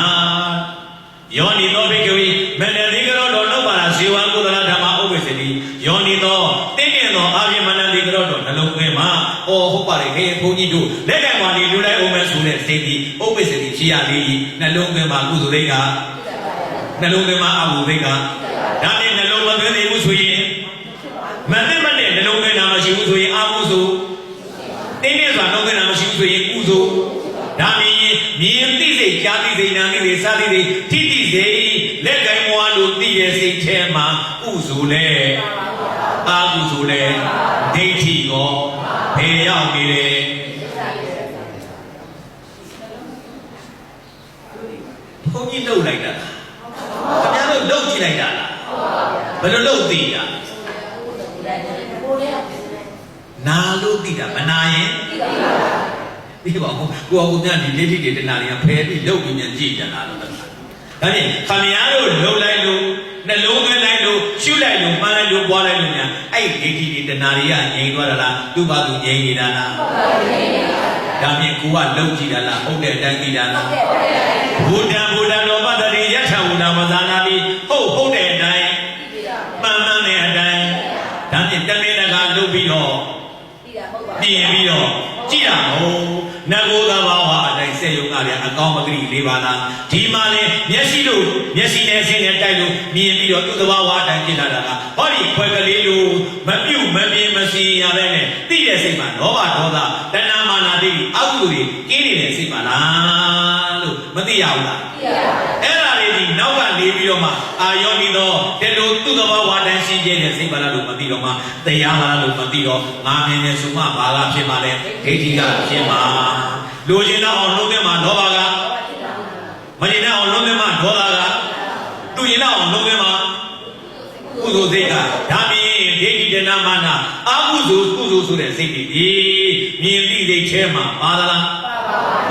ယောနိသောဘိကဝေမနတိကရောတော်လုံးပါလားဇေဝကုသလဓမ္မဥပ္ပစ္စတိယောနိသောတင်းကျင်သောအာဖြင့်မနတိကရောတော်နှလုံးသွင်းမှာအော်ဟုတ်ပါလေခေဘုန်းကြီးတို့လက်ကံပါနေလူလိုက်အောင်မဲဆိုတဲ့စိတ်ဒီဥပ္ပစ္စတိဖြစ်ရလေ၏နှလုံးသွင်းမှာကုသိုလ်စိတ်ကနှလုံးသွင်းမှာအာဟုစိတ်ကဒါနဲ့နှလုံးမသွင်းသေးဘူးဆိုရင်မသိမနဲ့နှလုံးသွင်းတာမရှိဘူးဆိုရင်အာဟုဆိုတင်းကျင်စွာနှလုံးသွင်းတာမရှိဘူးဆိုရင်ကုသိုလ်ဒါမြင်သိစိတ်ကြားသိစိတ်နာသိစိတ်စားသိစိတ်ထိတိစိတ်လက်ကင်ဘွားလို့သိရဲ့စိတ်ထဲမှာကုသိုလ်လဲအာကုသိုလ်လဲဒိဋ္ဌိရောဘယ်ရောက်နေလဲဘုန်းကြီးလှုပ်လိုက်တာခင်ဗျားတို့လှုပ်ကြည့်လိုက်တာလားဘယ်လိုလှုပ်သိတာနာလို့သိတာမနာရင်သိပါဘူးကိုအောင်မြတ်ဒီလက်ထိတွေတနာတွေကဖယ်ပြီးလှုပ်ပြီးမြန်ကြည့်ကြတာလို့ဒါဖြင့်ခင်ဗျားတို့လှုပ်လိုက်လို့နှလုံးသွင်းလိုက်လို့ရှုလိုက်လို့မှန်းလိုက်လို့ပွားလိုက်လို့များအဲ့ဒီဒိဋ္ဌိတွေတနာတွေကငြိမ်သွားတာလားသူ့ဘာသူငြိမ်နေတာလားဟုတ်ပါဘူးဒါဖြင့်ကိုကလှုပ်ကြည့်တာလားဟုတ်တဲ့အတိုင်းသိတာလားဘုဒ္ဓတော်ပတ္တိယထဝုဒ္ဓမဇာနာတိဟုတ်တဲ့အတိုင်းမှန်တဲ့အတိုင်းဒါဖြင့်တမင်တကာလှုပ်ပြီးတော့ပြင်ပြီးတော့ကြည့်တာဟုတ်နဂုသဘာဝအတိုင်းစေယုံကလည်းအကောင်းမဂရိ၄ပါးလားဒီမှာလေမျက်စိနဲ့ဆင်းနဲ့တိုက်လို့မြင်ပြီးတော့သူ့သဘာဝအတိုင်းဖြစ်လာတာကဟောဒီခွဲကလေးလို့မပြုတ်မပြင်းမစီရပဲနဲ့သိတဲ့စိတ်မှာလောဘဒေါသတဏမာနာတိအကုသိုလ်တွေကျင်းနေတဲ့စိတ်မှာလားလို့မသိရဘူးလားသိရပါဘူးအဲ့ဒါတွေဒီနောက်ကနေပြီးတော့မှအာယောနိသောတဲ့လို့သူ့သဘာဝအတိုင်းရှင်းကျတဲ့စိတ်ပါလားလို့မသိတော့မှတရားပါလားလို့မသိတော့ငါမြင်နေဆိုမှဘာကဖြစ်မှလဲဒိဋ္ဌိကဖြစ်မှာလူကျင်တော့အောင်လုံးတဲ့မှာလောဘကမကျင်တော့အောင်လုံးတဲ့မှာဒေါသကသူကျင်တော့အောင်လုံးတဲ့မှာကုသိုလ်စိတ်ကဒါပြင်ဒိဋ္ဌိတဏမာနအကုသိုလ်ဆိုတဲ့စိတ်တွေဒီမြင်သိစိတ်ထဲမှာပါလား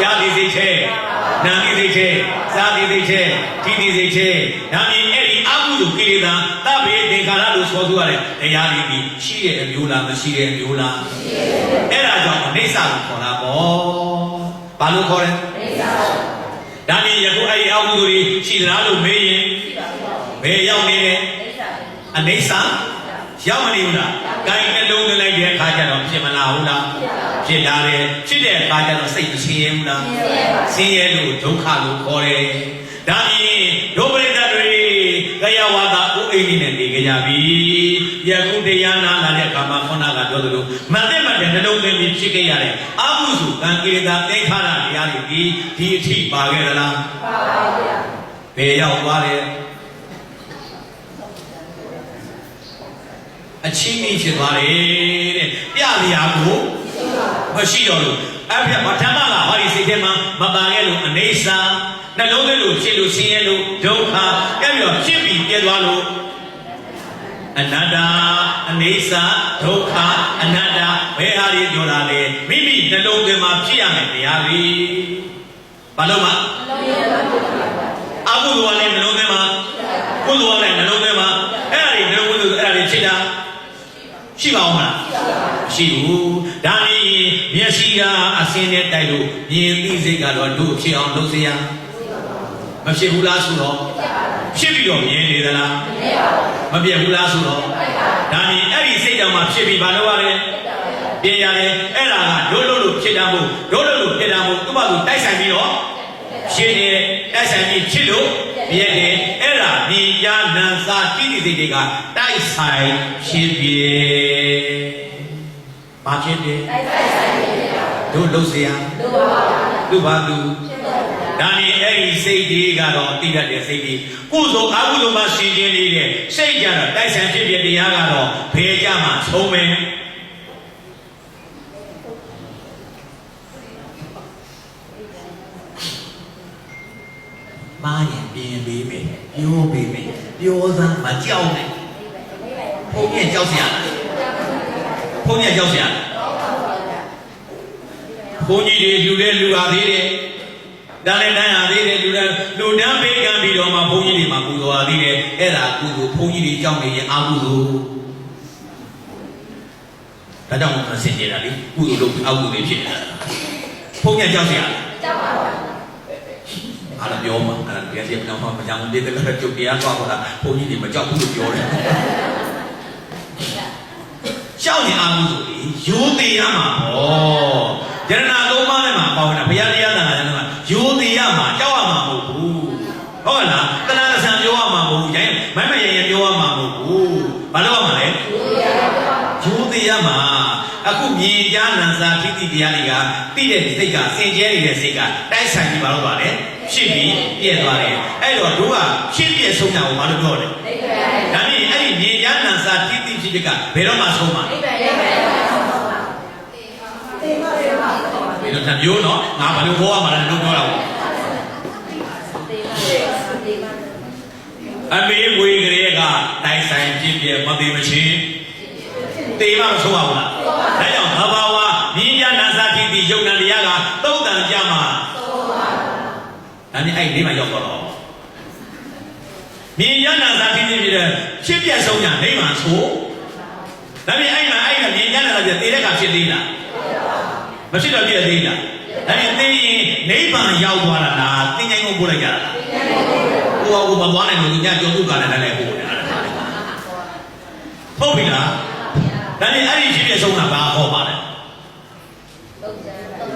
ကြားသိစိတ်ထဲနာသိစိတ်ထဲစားသိစိတ်ထဲထိသိစိတ်ထဲဒါပြင်အဲ့ဒီအကုသိုလ်ကိလေသာတဗ္ဗေသင်္ခါရလို့ဆိုသူရတယ်တရားလေးဒီရှိတဲ့အမျိုးလားမရှိတဲ့အမျိုးလားရှိတယ်အဲ့ဒါကြောင့်အိဋ္ဌာကိုခေါ်တာပေါ့ဘာလို့ခေါ်လဲအိဋ္ဌာ ဒါနဲ့ယခုအဲ့ဒီအောက်ကုသိုလ်တွေရှိသလားလို့မေးရင်ဘယ်ရောက်နေလဲအနေဆာရောက်မနေဘူးလားကိုင်းနှလုံးသွင်းလိုက်တဲ့အခါကျတော့ဖြစ်မလားဟုတ်လားဖြစ်လာတယ်ဖြစ်တဲ့အခါကျတော့စိတ်မဆင်းရဲဘူးလားဆင်းရဲလို့ဒုက္ခလို့ခေါ်တယ်ဒါပြင်ဒုပရိသတ်တွေကယဝါဒဥအိမ်နဲ့နေကြကြပြီယခုတရားနာလာတဲ့အခါမှာခေါနာကပြောသလိုမှန်တဲ့နှလုံးသွင်းပြီးဖြစ်ခဲ့ရတယ်အကုသိုလ်ကံကိလေသာသိခါရတရားတွေဒီအထိပါခဲ့လားပါပါဗျာဘယ်ရောက်သွားလဲအချင်းကြီးဖြစ်သွားတယ်တဲ့ပြလျာကိုမရှိတော့လို့အဲ့ပြဘာဓမ္မကဟောဒီစိတ်ထဲမှာမပါခဲ့လို့အနေစာနှလုံးသွင်းလို့ဖြစ်လို့ဆင်းရဲလို့ဒုက္ခအဲ့ပြီးတော့ဖြစ်ပြီးပြဲသွားလို့အနတ္တအနေစာဒုက္ခအနတ္တဘယ်ဟာတွေပြောတာလဲမိမိနှလုံးသွင်းမှာဖြစ်ရမယ်တရားတွေဘာလို့မအကုသိုလ်ကလည်းနှလုံးသွင်းမှာကုသိုလ်ကလည်းနှလုံးသွင်းမှာအဲ့ဒါတွေနှလုံးသွင်းလို့အဲ့ဒါတွေဖြစ်တာရှိပါဦးမလားရှိဘူးဒါနဲ့မျက်စိကအစင်းနဲ့တိုက်လို့မြင်သိစိတ်ကတော့တို့ဖြစ်အောင်လုပ်စေရမဖြစ်ဘူးလားဆိုတော့ဖြစ်ပြီးတော့မြင်နေသလားမပြတ်ဘူးလားဆိုတော့ဒါနဲ့အဲ့ဒီစိတ်ကြောင့်မှဖြစ်ပြီးဘာလို့ရလဲပြင်ရတယ်အဲ့ဒါကတို့လို့ဖြစ်တာမို့တို့လို့ဖြစ်တာမို့သူ့ဘာလို့တိုက်ဆိုင်ပြီးတော့ဖြစ်နေတိုက်ဆိုင်ပြီးဖြစ်လို့ပြည့်တယ်အဲ့ဒါဒီညာနံစာတိတိစိတ်တွေကတိုက်ဆိုင်ဖြစ်ပြီဘာဖြစ်တယ်တိုက်ဆိုင်ဖြစ်တယ်တို့လှုပ်เสียတို့ဘာသူဒါနဲ့အဲ့ဒီစိတ်တွေကတော့တိတတ်တဲ့စိတ်တွေကုသိုလ်အကုသိုလ်မှရှင်ခြင်းနေတဲ့စိတ်ကြတော့တိုက်ဆိုင်ဖြစ်တဲ့တရားကတော့ဘယ်ကြမှာဆုံးမယ်မာရင်ပြင်ပေးမယ်ပြောပေးမယ်ပြောစမ်းမကြောက်နဲ့ဘုန်းကြီးကြောက်เสียလားဘုန်းကြီးကြောက်เสียလားဘုန်းကြီးတွေလူတဲ့လူပါသေးတယ်ဒါလည်းတန်းရသေးတယ်လူတန်းပေးကမ်းပြီးတော့မှဘုန်းကြီးတွေမှာပူဇော်ရသေးတယ်အဲ့ဒါကုသိုလ်ဘုန်းကြီးတွေကြောက်နေရင်အာကုသိုလ်ဒါကြောင့်မဆင်ကြတာလေကုသိုလ်လို့အာကုသိုလ်ဖြစ်နေတာဘုန်းကြီးကြောက်เสียလားကြောက်ပါပါအဲ့ဒါပြောမှာအဲ့ဒါပြန်စီပြန်မှာမကြောက်ဘူးဒီတက်ကကျုပ်တရားသွားတော့ဘုန်းကြီးတွေမကြောက်ဘူးလို့ပြောတယ်ရှောက်ရင်အာဟုဆိုပြီးရိုးသေးရမှာဟောယရနာသုံးပါးနဲ့မှာပေါင်းတာဘုရားတရားသံဃာကျမ်းမှာရိုးသေးရမှာကြောက်ရမှာမဟုတ်ဘူးဟုတ်လားတဏှာဆံပြောရမှာမဟုတ်ဘူးရိုင်းမိုက်မရရင်ပြောရမှာမဟုတ်ဘူးဘာလို့ရမှာလဲရိုးသေးရမှာအခုမြင်ကြားနံစာတိတိတရားတွေကသိတဲ့စိတ်ကစင်ကြဲနေတဲ့စိတ်ကတိုက်ဆိုင်ပြီးဘာလို့ပါလဲဖြစ်ပြီးပြည့်သွားတယ်အဲ့တော့တို့ကဖြစ်ပြည့်ဆုံးတာကိုဘာလို့ပြောလဲဒါနဲ့အဲ့ဒီမြင်ကြားနံစာတိတိဖြစ်ကဘယ်တော့မှဆုံးမှာလဲဒီလိုတမျိုးနော်ငါဘာလို့ဟောရမှာလဲလို့ပြောတာပေါ့အမေဝေကလေးကတိုက်ဆိုင်ပြည့်ပြည့်မသိမချင်းတေမမဆုံးအောင်လားဒါကြောင့်ဘာဘာဝမြင်ကြားနံစာတိတိယုံနံတရားကသုံးတန်ကြမှာဒါနဲ့အဲ့ဒီမှာရောက်တော့မြင်ရနာသာဖြစ်ဖြစ်တဲ့ဖြစ်ပြဆုံးညာနေမှာဆိုဒါပြင်အဲ့မှာမြင်ရနာသာဖြစ်တဲ့ကဖြစ်သေးလားမဖြစ်တော့ပြည့်သေးလားဒါပြင်သိရင်နိဗ္ဗာန်ရောက်သွားတာလားသင်္ချိုင်းကိုပို့လိုက်ကြတာလားကိုကမသွားနိုင်လို့ညကျော်သူကလည်းလည်းပို့နေတာဟုတ်ပြီလားဒါပြင်အဲ့ဒီဖြစ်ပြဆုံးတာဘာဟောပါလဲ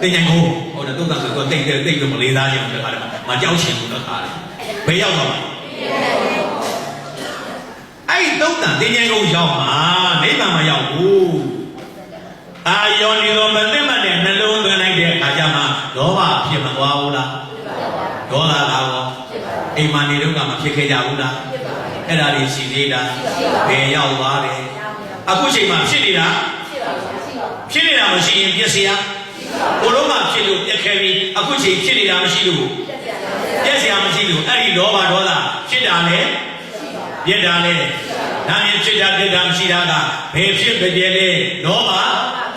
သင်္ချိုင်းကိုဟုတ်တယ်တုတ်ကဆိုတော့တိတ်လို့မလေးစားခြင်းတခါတည်းမကြောက်ချင်ဘူးတော့ခါတယ်ဘယ်ရောက်တော့အဲ့ဒီတုတ်တန်သင်္ချိုင်းကိုရောက်မှာနိဗ္ဗာန်မရောက်ဘူးအာယောနိရောမသိမနဲ့နှလုံးသွင်းလိုက်တဲ့အခါကျမှလောဘဖြစ်မသွားဘူးလားဒေါသကတော့အိမ်မှာနေတော့ကမဖြစ်ခဲ့ကြဘူးလားအဲ့ဒါတွေရှိသေးတာဘယ်ရောက်သွားတယ်အခုချိန်မှာဖြစ်နေတာမရှိရင်ပြည့်စရာကိုလုံးမှဖြစ်လို့ပြက်ခဲပြီးအခုချိန်ဖြစ်နေတာမရှိလို့ပြက်စရာမရှိလို့အဲ့ဒီလောဘဒေါသဖြစ်တာလေပြက်တာလေဒါမြင်ဖြစ်တာပြက်တာမရှိတာကဘယ်ဖြစ်ကြလဲလောဘ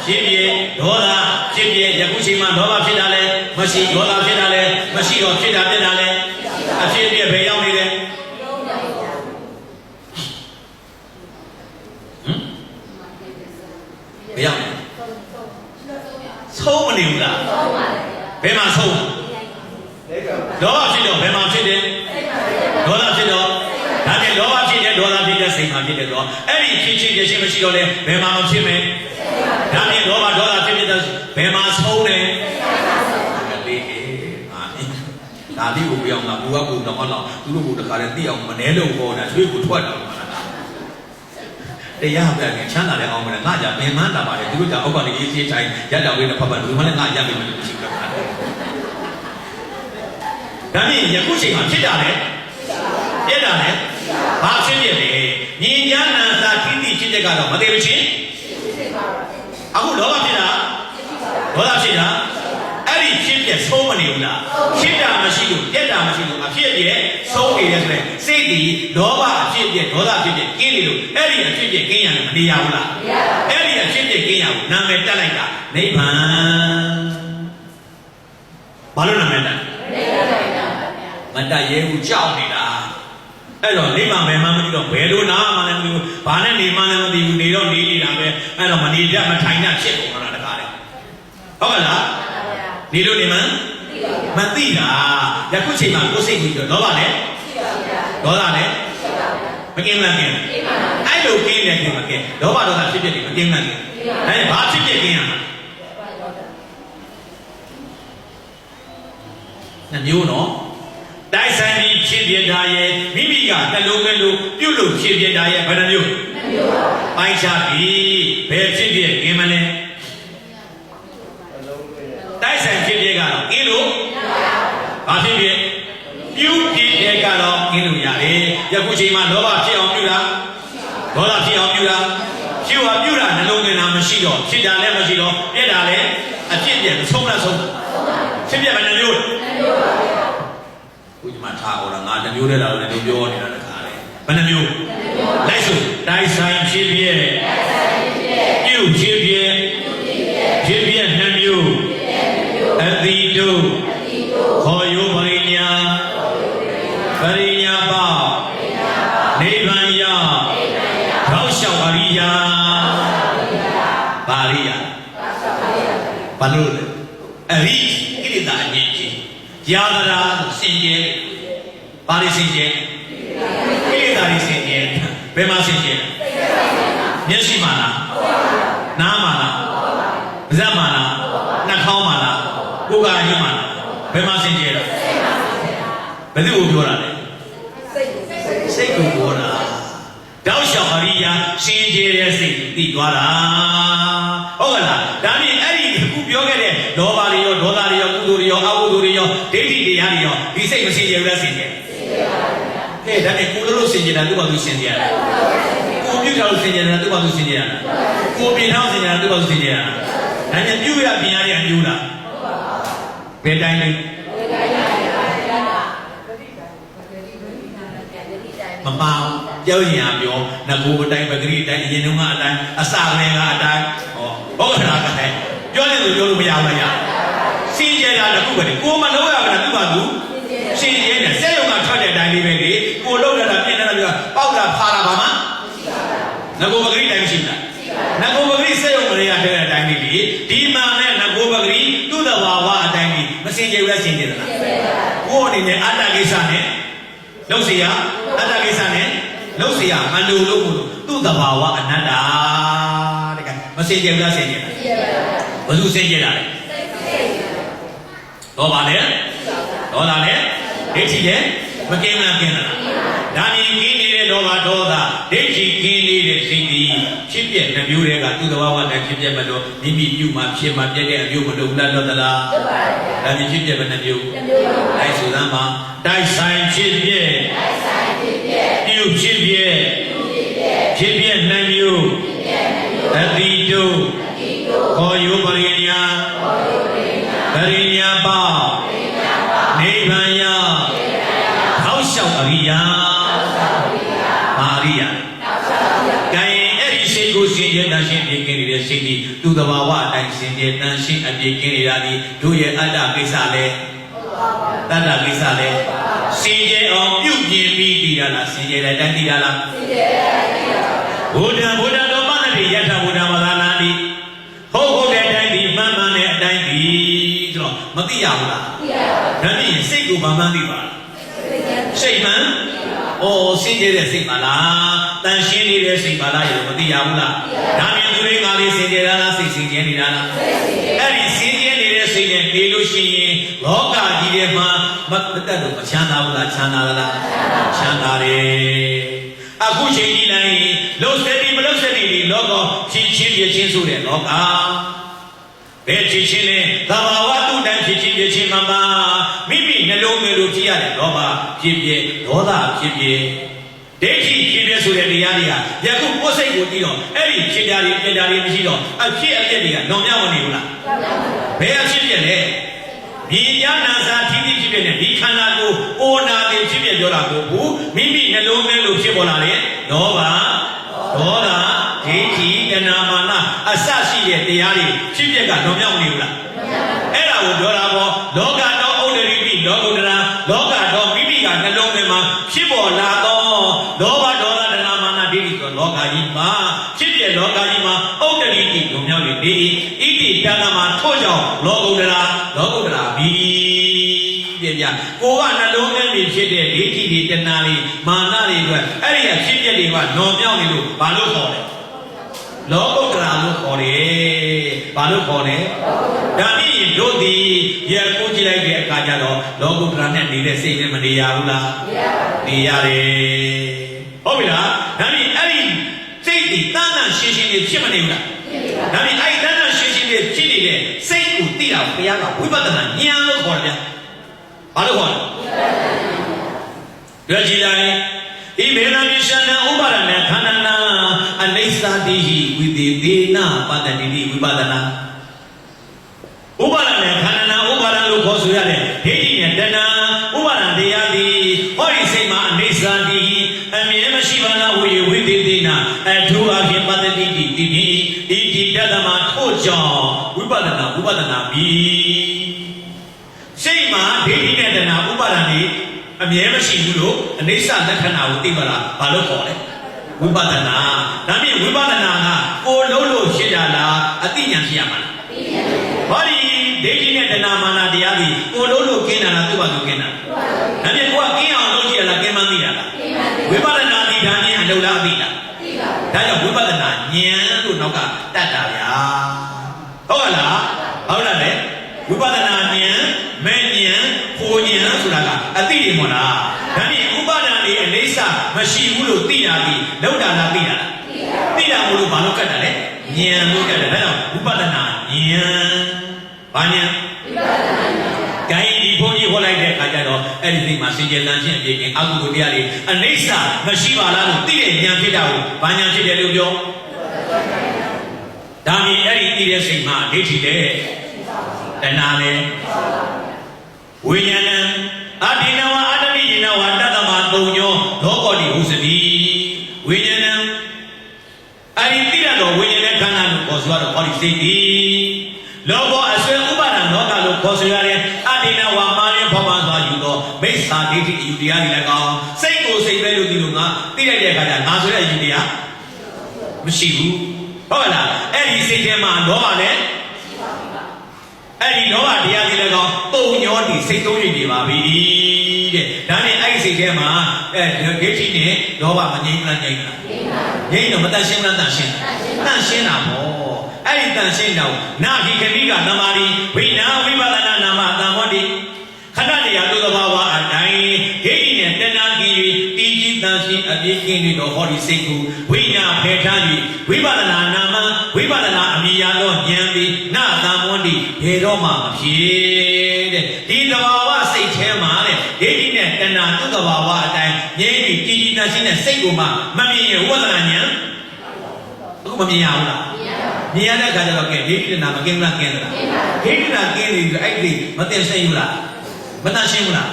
ဖြစ်ပြဒေါသဖြစ်ပြယခုချိန်မှာလောဘဖြစ်တာလေမရှိဒေါသဖြစ်တာလေမရှိတော့ဖြစ်တာပြက်တာလေအဖြစ်ပြက်ဘယ်ရောက်နေလဲဘယ်ရောက်လဲဆုံးမနေဘူးလားဘယ်မှာဆုံး လောဘဖြစ်တော့ဘယ်မှာဖြစ်တယ်ဒေါသဖြစ်တော့ဒါနဲ့လောဘဖြစ်တယ်ဒေါသဖြစ်တဲ့စိတ်မှာဖြစ်တယ်ဆိုတော့အဲ့ဒီဖြစ်ချင်းရရှိမရှိတော့လဲဘယ်မှာမဖြစ်မယ်ဒါနဲ့လောဘဒေါသဖြစ်တဲ့ဘယ်မှာဆုံးတယ်ဒါလေးကိုပြောင်းတာဘူကဘူတော့တော့သူတို့ကိုတခါတည်းသိအောင်မနှဲလို့ပေါ်တာရွှေကိုထွက်တော့တရားပြန်ချမ်းသာတဲ့အောင်မလားငါကြပင်မန်းတာပါတယ်သူတို့ကအောက်ကနေရေးသေးတိုင်းရတာလေးနဲ့ဖတ်ဖတ်လူမလည်းငါရပြီမလို့ရှိကြတာဒါမြင်ယခုချိန်မှာဖြစ်တာလေဖြစ်တာလေဘာဖြစ်ဖြစ်လဲညီညာနာသာတိတိဖြစ်တဲ့ကတော့မသေးဘူးချင်းအခုလောဘဖြစ်တာဒေါသဖြစ်တာအဲ့ဒီဖြစ်ပြဆုံးမနေဘူးလားဖြစ်တာမရှိလို့ပြက်တာမရှိလို့အဖြစ်ပြဆုံးနေတယ်ဆိုရင်စိတ်ဒီလောဘအဖြစ်ပြဒေါသအဖြစ်ပြကင်းနေလို့အဲ့ဒီအဖြစ်ပြကင်းရတယ်မနေရဘူးလားအဲ့ဒီအဖြစ်ပြကင်းရဘူးနာမည်တက်လိုက်တာနိဗ္ဗာန်ဘာလို့နာမည်တက်မတက်ရဲဘူးကြောက်နေတာအဲ့တော့နိဗ္ဗာန်ဘယ်မှမသိတော့ဘယ်လိုနာမှလည်းမသိဘူးဘာနဲ့နေမှလည်းမသိဘူးနေတော့နေနေတာပဲအဲ့တော့မနေတတ်မထိုင်တတ်ဖြစ်ကုန်တာတကားလေဟုတ်ကလားနေလို့နေမှမသိတာယခုချိန်မှာကိုယ်စိတ်ကြီးတော့လောဘနဲ့ဒေါသနဲ့မကင်းမှန်းကင်းအဲ့လိုကင်းတယ်ကင်းမကင်းလောဘဒေါသဖြစ်ဖြစ်နေမကင်းမှန်းကင်းအဲ့ဘာဖြစ်ဖြစ်ကင်းရမှာနှမျိုးနော်တိုက်ဆိုင်ပြီးဖြစ်ပြတာရဲ့မိမိကနှလုံးပဲလို့ပြုတ်လို့ဖြစ်ပြတာရဲ့ဘယ်နှမျိုးပိုင်းခြားပြီးဘယ်ဖြစ်ဖြစ်ကင်းမလဲတိုက်ဆိုင်ဖြစ်ပြကတော့ကင်းလို့ဘာဖြစ်ဖြစ်ပြုဖြစ်ပြကတော့ကင်းလို့ရတယ်ယခုချိန်မှာလောဘဖြစ်အောင်ပြုတာဒေါသဖြစ်အောင်ပြုတာပြုဟာပြုတာနှလုံးသွင်းတာမရှိတော့ဖြစ်တာလည်းမရှိတော့ပြက်တာလည်းအဖြစ်ပြဆုံးလားဆုံးဖြစ်ပြဘယ်နှမျိုးဦးဒီမှာထားအောင်လားငါတစ်မျိုးတည်းလာလို့လည်းပြောနေတာတခါလေဘယ်နှမျိုးလိုက်စို့တိုက်ဆိုင်ဖြစ်ပြပြုဖြစ်ပြဖြစ်ပြနှမျိုးအတိတုခေါ်ယောပရိညာပရိညာပေါနိဗ္ဗာန်ရောက်ထောက်လျှောက်အရိယာပါရိယာဘာလို့လဲအရိကိရိတာအငြိကြီးယာဂရာစင်ကြယ်ပါရိစင်ကြယ်ကိရိတာရိစင်ကြယ်ဘယ်မှာစင်ကြယ်မျက်စိမှာလားနားမှာလားပါးစပ်မှာလားနှာခေါင်းမှာလားကိုယ်ကအယုံမှာလားဘယ်မှာစင်ကြယ်လဲဘယ်သူကိုပြောတာလဲစိတ်ကိုပြောတာတောက်လျှောက်အရိယာစင်ကြယ်တဲ့စိတ်သိသွားတာဟုတ်ကလားဒါဖြင့်အဲ့ဒီအခုပြောခဲ့တဲ့လောဘတွေရောဒေါသတွေရောကုသိုလ်တွေရောအကုသိုလ်တွေရောဒိဋ္ဌိတရားတွေရောဒီစိတ်မစင်ကြယ်ဘူးလားစင်ကြယ်ကဲဒါနဲ့ကိုယ်လိုစင်ကြယ်တာသူ့ဘာသူစင်ကြယ်ကိုပြုထားလို့စင်ကြယ်တာသူ့ဘာသူစင်ကြယ်တာကိုပြင်ထားစင်ကြယ်တာသူ့ဘာသူစင်ကြယ်တာဒါနဲ့ပြုရပြင်ရတဲ့အမျိုးလားဘယ်တိုင်းလဲမပေါင်းပြောရင်အပြောငကိုအတိုင်းပဂရိအတိုင်းအရင်တုန်းကအတိုင်းအစကလည်းကအတိုင်းဟောဟုတ်ကဲ့လားကဲပြောရင်ဆိုပြောလို့မရဘူးလားရစင်ကြယ်တာတခုပဲကိုမလုံးရဘူးလားသူ့ဘာသူစင်ကြယ်တယ်စက်ရုံကထွက်တဲ့အတိုင်းလေးပဲလေကိုလုံးရတာပြင်နေတာပြောပေါက်တာဖာတာဘာမှငကိုပဂရိတိုင်းမရှိဘူးလားငကိုပဂရိစက်ရုံကလေးကတဲ့အတိုင်းလေးလေဒီမှာနဲ့ငကိုပဂရိသူ့တဘာဝအတိုင်းလေးမစင်ကြယ်ဘူးလားစင်ကြယ်လားကိုအနေနဲ့အတ္တကိစ္စနဲ့လုံးစီရအတ္တကိစ္စနဲ့လုံးစီရမန္တုလို့သူ့တဘာဝအနတ္တတဲ့ကမစင်ကြယ်ဘူးလားစင်ကြယ်လားဘယ်သူစင်ကြယ်တာလဲတော့ပါလေဒေါသလေဒိဋ္ဌိလေမကင်းလားကင်းလားဒါမြင်ကင်းနေတဲ့လောဘဒေါသဒိဋ္ဌိကင်းနေတဲ့စိတ်ဒီဖြစ်ပြနှမျိုးတွေကသူ့တဘာဝနဲ့ဖြစ်ပြမလို့မိမိပြုမှဖြစ်မှပြည့်တဲ့အမျိုးမလို့လားတော့သလားဒါမြင်ဖြစ်ပြဘယ်နှမျိုးတိုက်ဆိုသမ်းမှာတိုက်ဆိုင်ဖြစ်ပြပြုဖြစ်ပြဖြစ်ပြနှမျိုးအတိတုခေါ်ယောပရိညာပရိညာပေါနိဗ္ဗာန်ရောက်ထောက်လျှောက်အရိယာပါရိယာကဲအဲ့ဒီစိတ်ကိုစင်ကြယ်တန်ရှင်းပြေကင်းနေတဲ့စိတ်ဒီသူ့တဘာဝအတိုင်းစင်ကြယ်တန်ရှင်းအပြေကင်းနေတာဒီတို့ရဲ့အတ္တကိစ္စလဲတတ္တကိစ္စလဲစင်ကြယ်အောင်ပြုပြင်ပြီးတည်ရလားစင်ကြယ်တဲ့အတိုင်းတည်ရလားစင်ကြယ်တဲ့အတိုင်းတည်ရပါဘုရားတော်ပါဏတိယထာဘုရားမသာနာတိဟုတ်တဲ့အတိုင်းဒီမှန်မှန်တဲ့အတိုင်းဒီဆိုတော့ မသိရဘူးလားဒါဖြင့်စိတ်ကိုဘာမှမသိပါစိတ်မှန်စင်ကြယ်တဲ့စိတ်ပါလားတန်ရှင်းနေတဲ့စိတ်ပါလားရောမသိရဘူးလားဒါမြင်သူတွေငါလေးစင်ကြယ်လားစိတ်စင်ကြယ်နေတာလားအဲ့ဒီစင်ကြယ်နေတဲ့စိတ်နဲ့နေလို့ရှိရင်လောကကြီးထဲမှာမတက်လို့မချမ်းသာဘူးလားချမ်းသာလားချမ်းသာတယ်အခုချိန်ကြီးလိုက်လုံးစတဲ့မလုံးစတဲ့ဒီလောကဖြစ်ချင်းပြချင်းဆိုတဲ့လောကဘယ်ဖြစ်ချင်းလဲသဘာဝတုတန်ဖြစ်ချင်းပြချင်းမှာမိမိနှလုံးသွင်းလို့ဖြစ်ရတဲ့လောဘဖြစ်ဖြစ်ဒေါသဖြစ်ဖြစ်ဒိဋ္ဌိဖြစ်ဖြစ်ဆိုတဲ့တရားတွေကယခုကိုယ်စိတ်ကိုကြည့်တော့အဲ့ဒီဖြစ်တာတွေပြတာတွေမရှိတော့အဖြစ်အပျက်တွေကလွန်မြောက်မနေဘူးလားဘယ်အဖြစ်ပြက်လဲဒီဉာဏ်နာစာထိတိဖြစ်ပြတဲ့ဒီခန္ဓာကိုကိုနာတိဖြစ်ပြပြောတာကိုဘူးမိမိနှလုံးသွင်းလို့ဖြစ်ပေါ်လာတဲ့လောဘဒေါသဒိဋ္ဌိတဏမာနအစရှိတဲ့တရားတွေဖြစ်ပြက်ကလွန်မြောက်မနေဘူးလားအဲ့ဒါကိုပြောတာပေါ့လောကတော်ဥဒ္ဒရိပိလောကုတ္တရာလောကတော်မိမိကနှလုံးသွင်းမှာဖြစ်ပေါ်လာတော့လောဘဒေါသတဏမာနဒိဋ္ဌိဆိုလောကကြီးမှာဖြစ်ပြလောကကြီးမှာဥဒ္ဒရိပိလွန်မြောက်နေပြီဣတိတဏမှာထို့ကြောင့်လောကုတ္တရာဘီတဲ့ဗျကိုကနှလုံးသွင်းပြီးဖြစ်တဲ့ဒိဋ္ဌိတွေတဏတွေမာနတွေအတွက်အဲ့ဒီအဖြစ်ပြက်တွေကလွန်မြောက်နေလို့ဘာလို့ခေါ်လဲလောကုတ္တရာလို့ခေါ်တယ်ဘာလို့ခေါ်လဲဒါဖြင့်တို့ဒီရကိုကြည့်လိုက်တဲ့အခါကျတော့လောကုတ္တရာနဲ့နေတဲ့စိတ်နဲ့မနေရဘူးလားနေရတယ်ဟုတ်ပြီလားဒါဖြင့်အဲ့ဒီစိတ်ဒီတဏ္ဍရှင်းရှင်းလေးဖြစ်မနေဘူးလားဒါဖြင့်အဲ့ဒီတဏ္ဍရှင်းရှင်းလေးဖြစ်နေတဲ့စိတ်ကိုသိတာဘုရားကဝိပဿနာဉာဏ်လို့ခေါ်တယ်ဗျဘာလို့ခေါ်လဲတွေ့ကြည့်လိုက်ဒီမေနမိရှနာဥပါဒနာခန္ဓာနာအနိစ္စတိဟိဝိသေသေနပတ္တိတိဝိပဿနာဥပါဒနာခန္ဓာနာဥပါဒလို့ခေါ်ဆိုရတဲ့ဒိဋ္ဌိနဲ့တဏှာဥပါဒတရားသည်ဟောဒီစိတ်မှာအနိစ္စတိအမြဲမရှိပါလားဝိသေသေနအထူးအဖြစ်ပတ္တိတိတိတိဒီတတမထို့ကြောင့်ဝိပဿနာပြီးစိတ်မှာဒိဋ္ဌိနဲ့တဏှာဥပါဒနေအမြဲမရှိဘူးလို့အနိစ္စလက္ခဏာကိုသိပါလားဘာလို့ခေါ်လဲဝိပဿနာဒါဖြင့်ဝိပဿနာကကိုလုံးလို့ရှိတာလားအသိဉာဏ်ရှိရမှာလားဟောဒီဒိဋ္ဌိနဲ့တဏှာမာနတရားသည်ကိုလုံးလို့กินတာလားသူ့ဘာလို့กินတာဒါဖြင့်ကိုကกินအောင်လုပ်ကြည့်ရလားกินမှသိတာလားဝိပဿနာဒီဓာတ်ဉာဏ်အလုံးလားသိတာဒါကြောင့်ဝိပဿနာဉာဏ်လို့နောက်ကတတ်တာဗျာဟုတ်ကလားဟုတ်လားလေဝိပဿနာဉာဏ်မဲ့ဉာဏ်ကိုဉာဏ်ဆိုတာကအသိတွေမဟုတ်လားဒါဖြင့်ဥပါဒံတွေအနိစ္စမရှိဘူးလို့သိတာဒီလောက်တာလားသိတာလားသိတာမို့လို့ဘာလို့ကတ်တာလဲဉာဏ်လို့ကတ်တယ်ဒါကြောင့်ဝိပဿနာဉာဏ်ဘာဉာဏ်ဝိပဿနာဉာဏ်ဂိုင်းဒီဘုန်းကြီးဟောလိုက်တဲ့အခါကျတော့အဲ့ဒီသိမှာစင်ကြယ်တန်ခြင်းအပြည့်အကုသိုလ်တရားတွေအနိစ္စမရှိပါလားလို့သိတဲ့ဉာဏ်ဖြစ်တာကိုဘာဉာဏ်ဖြစ်တယ်လို့ပြောဒါမြင်အဲ့ဒီသိတဲ့စိတ်မှာဒိဋ္ဌိတဲ့တဏှာလေဝိညာဏံအဒိနဝအတ္တိယနဝတတ္တမသုံးညောလောကောတိဟုစတိဝိညာဏံအရိတိရတော်ဝိညာဉ်နဲ့ခန္ဓာလို့ခေါ်ဆိုရတော့ဟောဒီစိတ်ဒီလောကောအစွဲဥပါဒံလောကလို့ခေါ်ဆိုရတဲ့အဒိနဝမာနဖောပါစွာယူသောမိစ္ဆာဒိဋ္ဌိအယူတရားတွေလည်းကောင်းစိတ်ကိုစိတ်ပဲလို့ဒီလိုငါသိလိုက်တဲ့အခါကျငါဆိုတဲ့အယူတရားမရှိဘူးဟုတ်လားအဲ့ဒီစိတ်ထဲမှာလောဘနဲ့အဲ့ဒီလောဘတရားတွေလည်းကောင်းပုံညောဒီစိတ်သုံးရည်နေပါပြီတဲ့ဒါနဲ့အဲ့ဒီစိတ်ထဲမှာဒိဋ္ဌိနဲ့လောဘမငြိမ်းလားငြိမ်းလားငြိမ်းတော့မတန်ရှင်းလားတန်ရှင်းတာပေါ့အဲ့ဒီတန်ရှင်းတော့နာဂိခမိကနမရီဝိနာဝိပဿနာနာမသံဟောတိခဏတရားသူသဘာဝအတိုင်းဒိဋ္ဌိနဲ့တဏှာကြီးတီးကြီးတန်ရှင်းအပြည့်ကင်းနေတော့ဟောဒီစိတ်ကိုဝိညာဖယ်ထားပြီးဝိပဿနာနာမဝိပဿနာအမိယာတော့ဉာဏ်ပြီးနာသံဟောတိဘယ်တော့မှမဖြစ်တဲ့ဒီသဘာဝစိတ်ထဲမှာတဲ့ဒိဋ္ဌိနဲ့တဏှာသူသဘာဝအတိုင်းငြိမ်းပြီးတီးကြီးတန်ရှင်းတဲ့စိတ်ကိုမှမမြင်ရင်ဝိပဿနာဉာဏ်အခုမမြင်ရဘူးလားမြင်ရတဲ့အခါကျတော့ကဲဒိဋ္ဌိနာမကင်းလားကင်းလားဒိဋ္ဌိနာကင်းနေပြီအဲ့ဒီမသိစိတ်ဘူးလားမတန်ရှင်းဘူးလား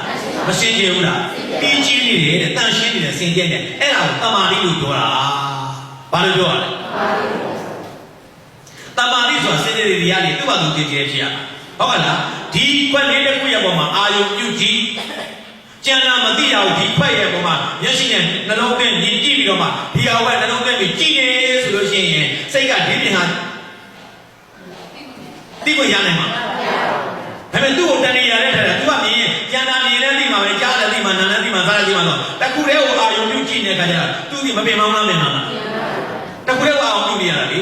မရှင်းကြဘူးလားပြီးကြီးနေတယ်တဲ့တန်ရှင်းနေတဲ့စင်ကြဲတဲ့အဲ့ဒါကိုတမာတိလို့ပြောတာဘာလို့ပြောရလဲတမာတိဆိုတာစင်ကြဲတဲ့တရားတွေသူ့ဘာသူကြည်ကြဲဖြစ်ရဟုတ်ကလားဒီခွက်လေးတစ်ခုရဲ့ပုံမှာအာယုံပြုကြည့်ကျန်တာမသိရဘူးဒီခွက်ရဲ့ပုံမှာမျက်စိနဲ့နှလုံးနဲ့မြင်ကြည့်ပြီးတော့မှဒီအောက်ကနှလုံးနဲ့ပြီးကြည့်နေဆိုလို့ရှိရင်စိတ်ကဒီပြင်ဟာတိကိုရနိုင်မှာ ဒါပေမဲ့သူ့ကိုတဏှာနဲ့ထားတာသူကမြင်ကျန်တာမြင်တဲ့ဒီမှာပဲကြားတဲ့ဒီမှာနာတဲ့ဒီမှာစားတဲ့ဒီမှာတော့တခုတည်းကိုအာယုံပြုကြည့်နေတဲ့ခါကျတော့သူဒီမပင်မောင်းလားမြင်မှာလားတခုတည်းကိုအာယုံပြုနေရတာလေ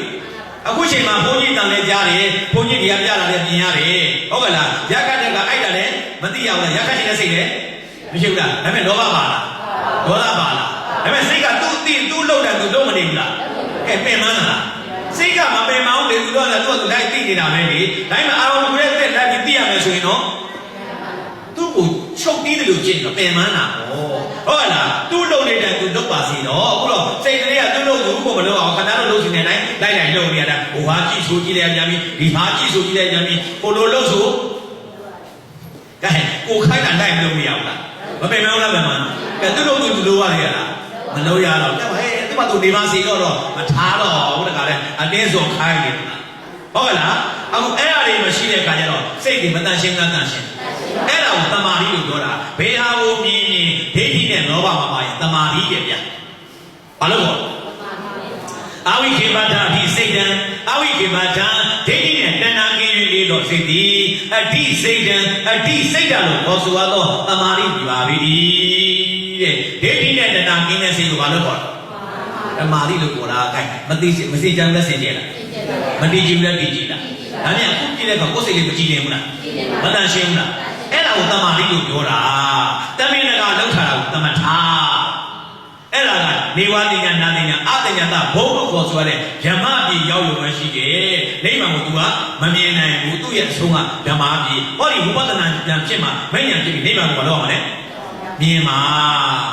အခုချိန်မှာဘုန်းကြီးတန်လဲကြားတယ်ဘုန်းကြီးတရားပြတာလည်းမြင်ရတယ်ဟုတ်ကဲ့လားရခတ်တဲ့ကအိုက်တာလည်းမသိရဘူးလားရခတ်နေတဲ့စိတ်လည်းမရှိဘူးလားဒါပေမဲ့လောဘပါလားဒေါသပါလားဒါပေမဲ့စိတ်ကသူ့အသိသူ့လောက်တယ်သူလုံးမနေဘူးလားကဲပင်မလားစိတ်ကမပင်မအောင်လေသူတော့လည်းသူ့လိုက်သိနေတာပဲလေဒါပေမဲ့အာရုံကိုလည်းတက်လိုက်ပြီးသိရမယ်ဆိုရင်တော့သူ့ကိုချုပ်တီးတယ်လို့ကျင့်တော့ပင်မနာဟုတ်ကဲ့လားသူ့လုံးနေတဲ့သူလုံးပါစီတော့အခုတော့စိတ်ကလေးကသူ့လုံးကိုဘုမလို့အောင်ခဏတော့လုံးစီနေတိုင်းလိုက်လုံးနေရတာဟိုဟာကြည့်ဆိုကြည့်လိုက်ကြပြီဒီဟာကြည့်ဆိုကြည့်လိုက်ကြပြီကိုလိုလုံးဆိုကဲကိုခိုင်းတာလိုက်မလို့မရဘူးလားမပင်မအောင်လားပင်မကဲသူ့လုံးသူလိုရရလားမလို့ရတော့ကဲဟဲ့သူ့ဘာသူနေပါစီတော့မထားတော့ဟုတ်တကားလဲအတင်းစောခိုင်းနေတာဟုတ်ကဲ့လားအခုအဲ့အရာတွေမရှိတဲ့အခါကျတော့စိတ်တွေမတန်ရှင်းလားတန်ရှင်းအဲ့ဒါကိုတမာတိလို့ပြောတာဘေးဟာကိုမြင်ရင်ဒိဋ္ဌိနဲ့လောဘမှာပါရင်တမာတိရဲ့ဗျာဘာလို့လဲအဝိခေပတ္ထအဓိစိတ်တံအဝိခေပတ္ထဒိဋ္ဌိနဲ့တဏှာကင်း၍လေးတော့စိတ်သည်အဓိစိတ်တံအဓိစိတ်တံလို့ခေါ်ဆိုသောတမာတိပြပါပြီတဲ့ဒိဋ္ဌိနဲ့တဏှာကင်းတဲ့စိတ်ကိုဘာလို့ခေါ်လဲတမာတိလို့ခေါ်တာအဲမသိမစိကြမ်းလက်စင်ကြလားမတည်ကြည်လက်တည်ကြည်လားဒါနဲ့အခုကြည့်တဲ့အခါကိုယ်စိတ်လေးမကြည်နေဘူးလားမတန်ရှင်းဘူးလားအဲ့ဒါကိုတမာတိလို့ပြောတာတမင်တကာလောက်ထားတာကိုတမထာအဲ့ဒါကနေဝတိညာနာတိညာအတညာတဘုံလို့ခေါ်ဆိုရတဲ့ဓမ္မပြည်ရောက်လို့မရှိတယ်နိဗ္ဗာန်ကို तू ကမမြင်နိုင်ဘူးသူ့ရဲ့အဆုံးကဓမ္မပြည်ဟောဒီဝိပဿနာဉာဏ်ဖြစ်မှာမဉာဏ်ဖြစ်ပြီးနိဗ္ဗာန်ကိုမလောက်အောင်လဲမြင်မှာ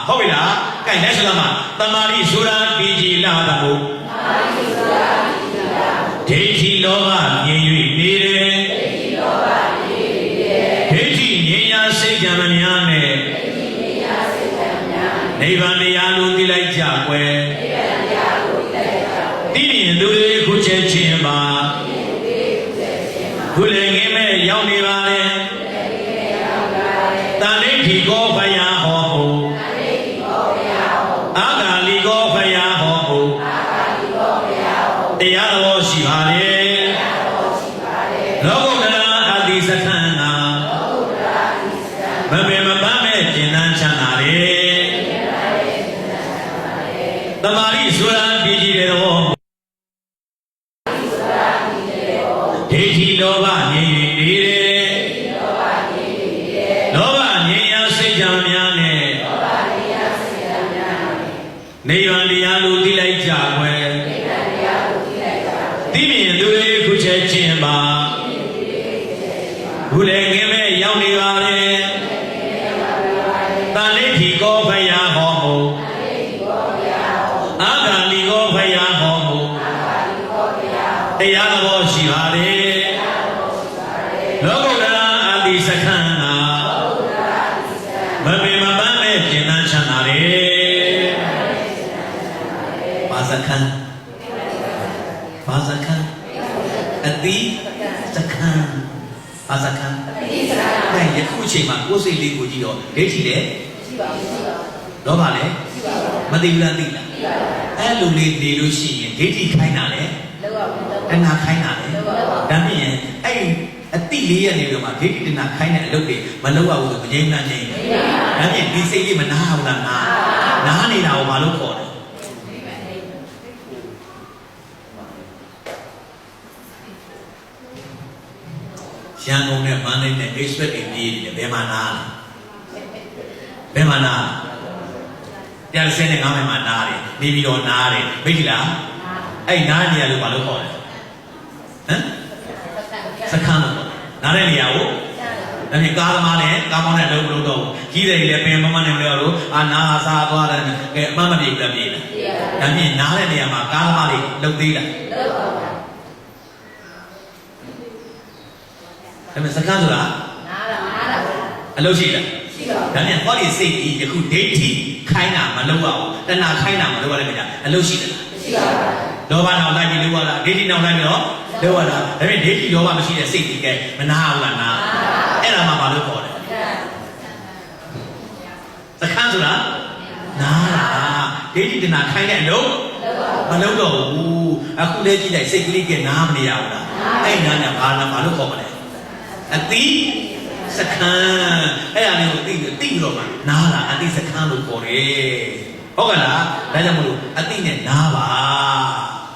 ဟုတ်ပြီလားကဲလက်ဆိုမှာတမာတိဆိုတာဒီကြီးလာတာမို့ဒိဋ္ဌိလောဘမြင်၍နေတယ်ဒိဋ္ဌိဉာဏ်ညာစိတ်ကြံမများနဲ့နိဗ္ဗာန်တရားလို့သိလိုက်ကြကွယ်သိမြင်သူတွေခုချက်ချင်းပါခုလည်းငင်းမဲ့ရောက်နေပါလေတန်ဋိဋ္ဌိကောဘယဟောဟုအာဂါလီကောဘယဟောဟုတရားတော်ရှိပါလေလောကုတ္တရာအတိစခန္ဓာမပင်မပန်းမဲ့ကျင်တန်းချမ်းသာလေတမာတိဆိုတာဒီကြည့်တယ်တော့ဒိဋ္ဌိလောဘငြိမ်နေတယ်လောဘငြိမ်ရာစိတ်ကြံများနဲ့နိဗ္ဗာန်တရားလို့သိလိုက်ကြွယ်သိမြင်သူတွေခုချက်ချင်းပါခုလည်းငင်းမဲ့ရောက်နေပါလေတန်ဋိဋ္ဌိကောဘယဟောဟုအာဂါလီကောဘယဟောဟုတရားတော်ရှိပါလေလောကုတ္တရာအတိစခန္ဓာမပင်မပန်းမဲ့ကျင်တန်းချမ်းသာလေဘာစခန္ဘာစခန္အတိစခန္ဘာစခန္အဲယခုအချိန်မှာကိုယ်စိတ်လေးကိုကြည့်တော့ဒိဋ္ဌိလည်းရှိပါဘူးလောဘလည်းမသိဘူးလားသိလားအဲ့လိုလေးနေလို့ရှိရင်ဒိဋ္ဌိခိုင်းတာလေတဏှာခိုင်းတာလေဒါမြင်အဲ့အတိလေးရနေတော့မှဒိဋ္ဌိတဏှာခိုင်းတဲ့အလုပ်တွေမလုပ်ရဘူးဆိုမငြိမ်းနှံ့ငြိမ်းဒါမြင်ဒီစိတ်လေးမနာဘူးလားနားနေတာကိုဘာလို့ခေါ်လဲရန်ကုန်နဲ့မန္တလေးနဲ့ expert တွေပြေးနေတယ်ဘယ်မှာနားလဲဘယ်မှာနားတရားစင်းနဲ့ငါးမယ်မှာနားတယ်နေပြီးတော့နားတယ်မိတ်လားအဲ့နားနေရလို့ဘာလို့ခေါ်လဲဟမ်စခန်းလို့နားတဲ့နေရာကိုဒါဖြင့်ကားသမားနဲ့ကားမောင်းနဲ့လုံးတော့ကြီးတယ်လည်းပင်မမနဲ့ပြောလို့အာနာဟာစားသွားတယ်ကဲအမှန်မပြေဘူးလားပြေးလားဒါဖြင့်နားတဲ့နေရာမှာကားသမားတွေလုံသေးလားလုံပါဘူးဒါပေမဲ့စကားဆိုတာနားတာအလုပ်ရှိလားရှိပါဘူးဒါနဲ့ဟောဒီစိတ်ကြီးယခုဒိဋ္ဌိခိုင်းတာမလုပ်ရဘူးတဏှာခိုင်းတာမလုပ်ရတဲ့ခါကျအလုပ်ရှိတယ်လားရှိပါဘူးလောဘနောက်လိုက်ပြီးလုပ်ရတာဒိဋ္ဌိနောက်လိုက်ပြီးတော့လုပ်ရတာဒါပေမဲ့ဒိဋ္ဌိလောဘမရှိတဲ့စိတ်ကြီးကမနာဘူးလားနာအဲ့ဒါမှဘာလို့ခေါ်လဲစကားဆိုတာနားတာဒိဋ္ဌိတဏှာခိုင်းတဲ့အလုပ်မလုပ်တော့ဘူးအခုလဲကြည့်လိုက်စိတ်ကလေးကနားမနေရဘူးလားအဲ့နားနဲ့ဘာလို့ခေါ်မလဲ အတိစခန်းအဲ့ဒါလေးကိုသိပြီးတော့မှနားလာအတိစခန်းလို့ခေါ်တယ်ဟုတ်ကလားဒါကြောင့်မလို့အတိနဲ့နားပါ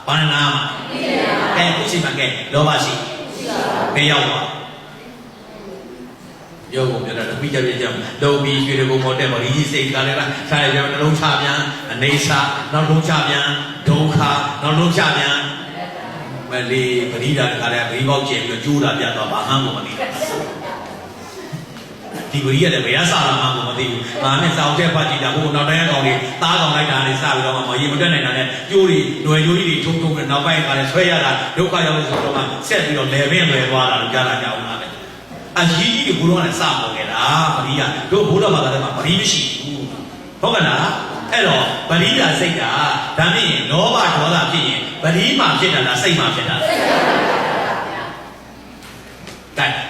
ဘာနဲ့နားမှာခုရှိမှာကဲလောဘရှိဘယ်ရောက်ပါယောဂုံပြောတာတပိကြပြကြလုံပြီးရွှေတကုံပေါ်တက်ပါဒီစိတ်ကလည်းထားရကြနှလုံးချပြန်အနေစာနောက်လုံးချပြန်ဒုက္ခနောက်လုံးချပြန်မလေးပရိဒါတခါလည်းဘိပေါက်ကျင်ပြီးကျိုးတာပြတော့ဘာမှမသိဒီပရိရတယ်ဘယ်ရစားလာမှမသိဘူး။ငါနဲ့စောင်းချက်ဖတ်ကြည့်တာဟိုနောက်တိုင်းကောင်တွေသားကောင်လိုက်တာလေးစပြီးတော့မှရေမတက်နိုင်တာနဲ့ကျိုးတွေຫນွယ်ကျိုးကြီးတွေထုံထုံနဲ့နောက်ပိုင်းကလည်းဆွဲရတာဒုက္ခရောက်လို့ဆိုတော့မှဆက်ပြီးတော့လေပင်လွယ်သွားတာလို့ကြားလာကြအောင်လား။အကြီးကြီးကဘုရားနဲ့စပေါ်ခဲ့တာပရိယတို့ဘုရားဘာသာထဲမှာပရိမရှိဘူး။ဟုတ်ကလား။အဲ့တော့ပရိဒါစိတ်ကဒါမြင်လောဘဒေါသဖြစ်ရင်ပရိမှဖြစ်တာလားစိတ်မှဖြစ်တာလား။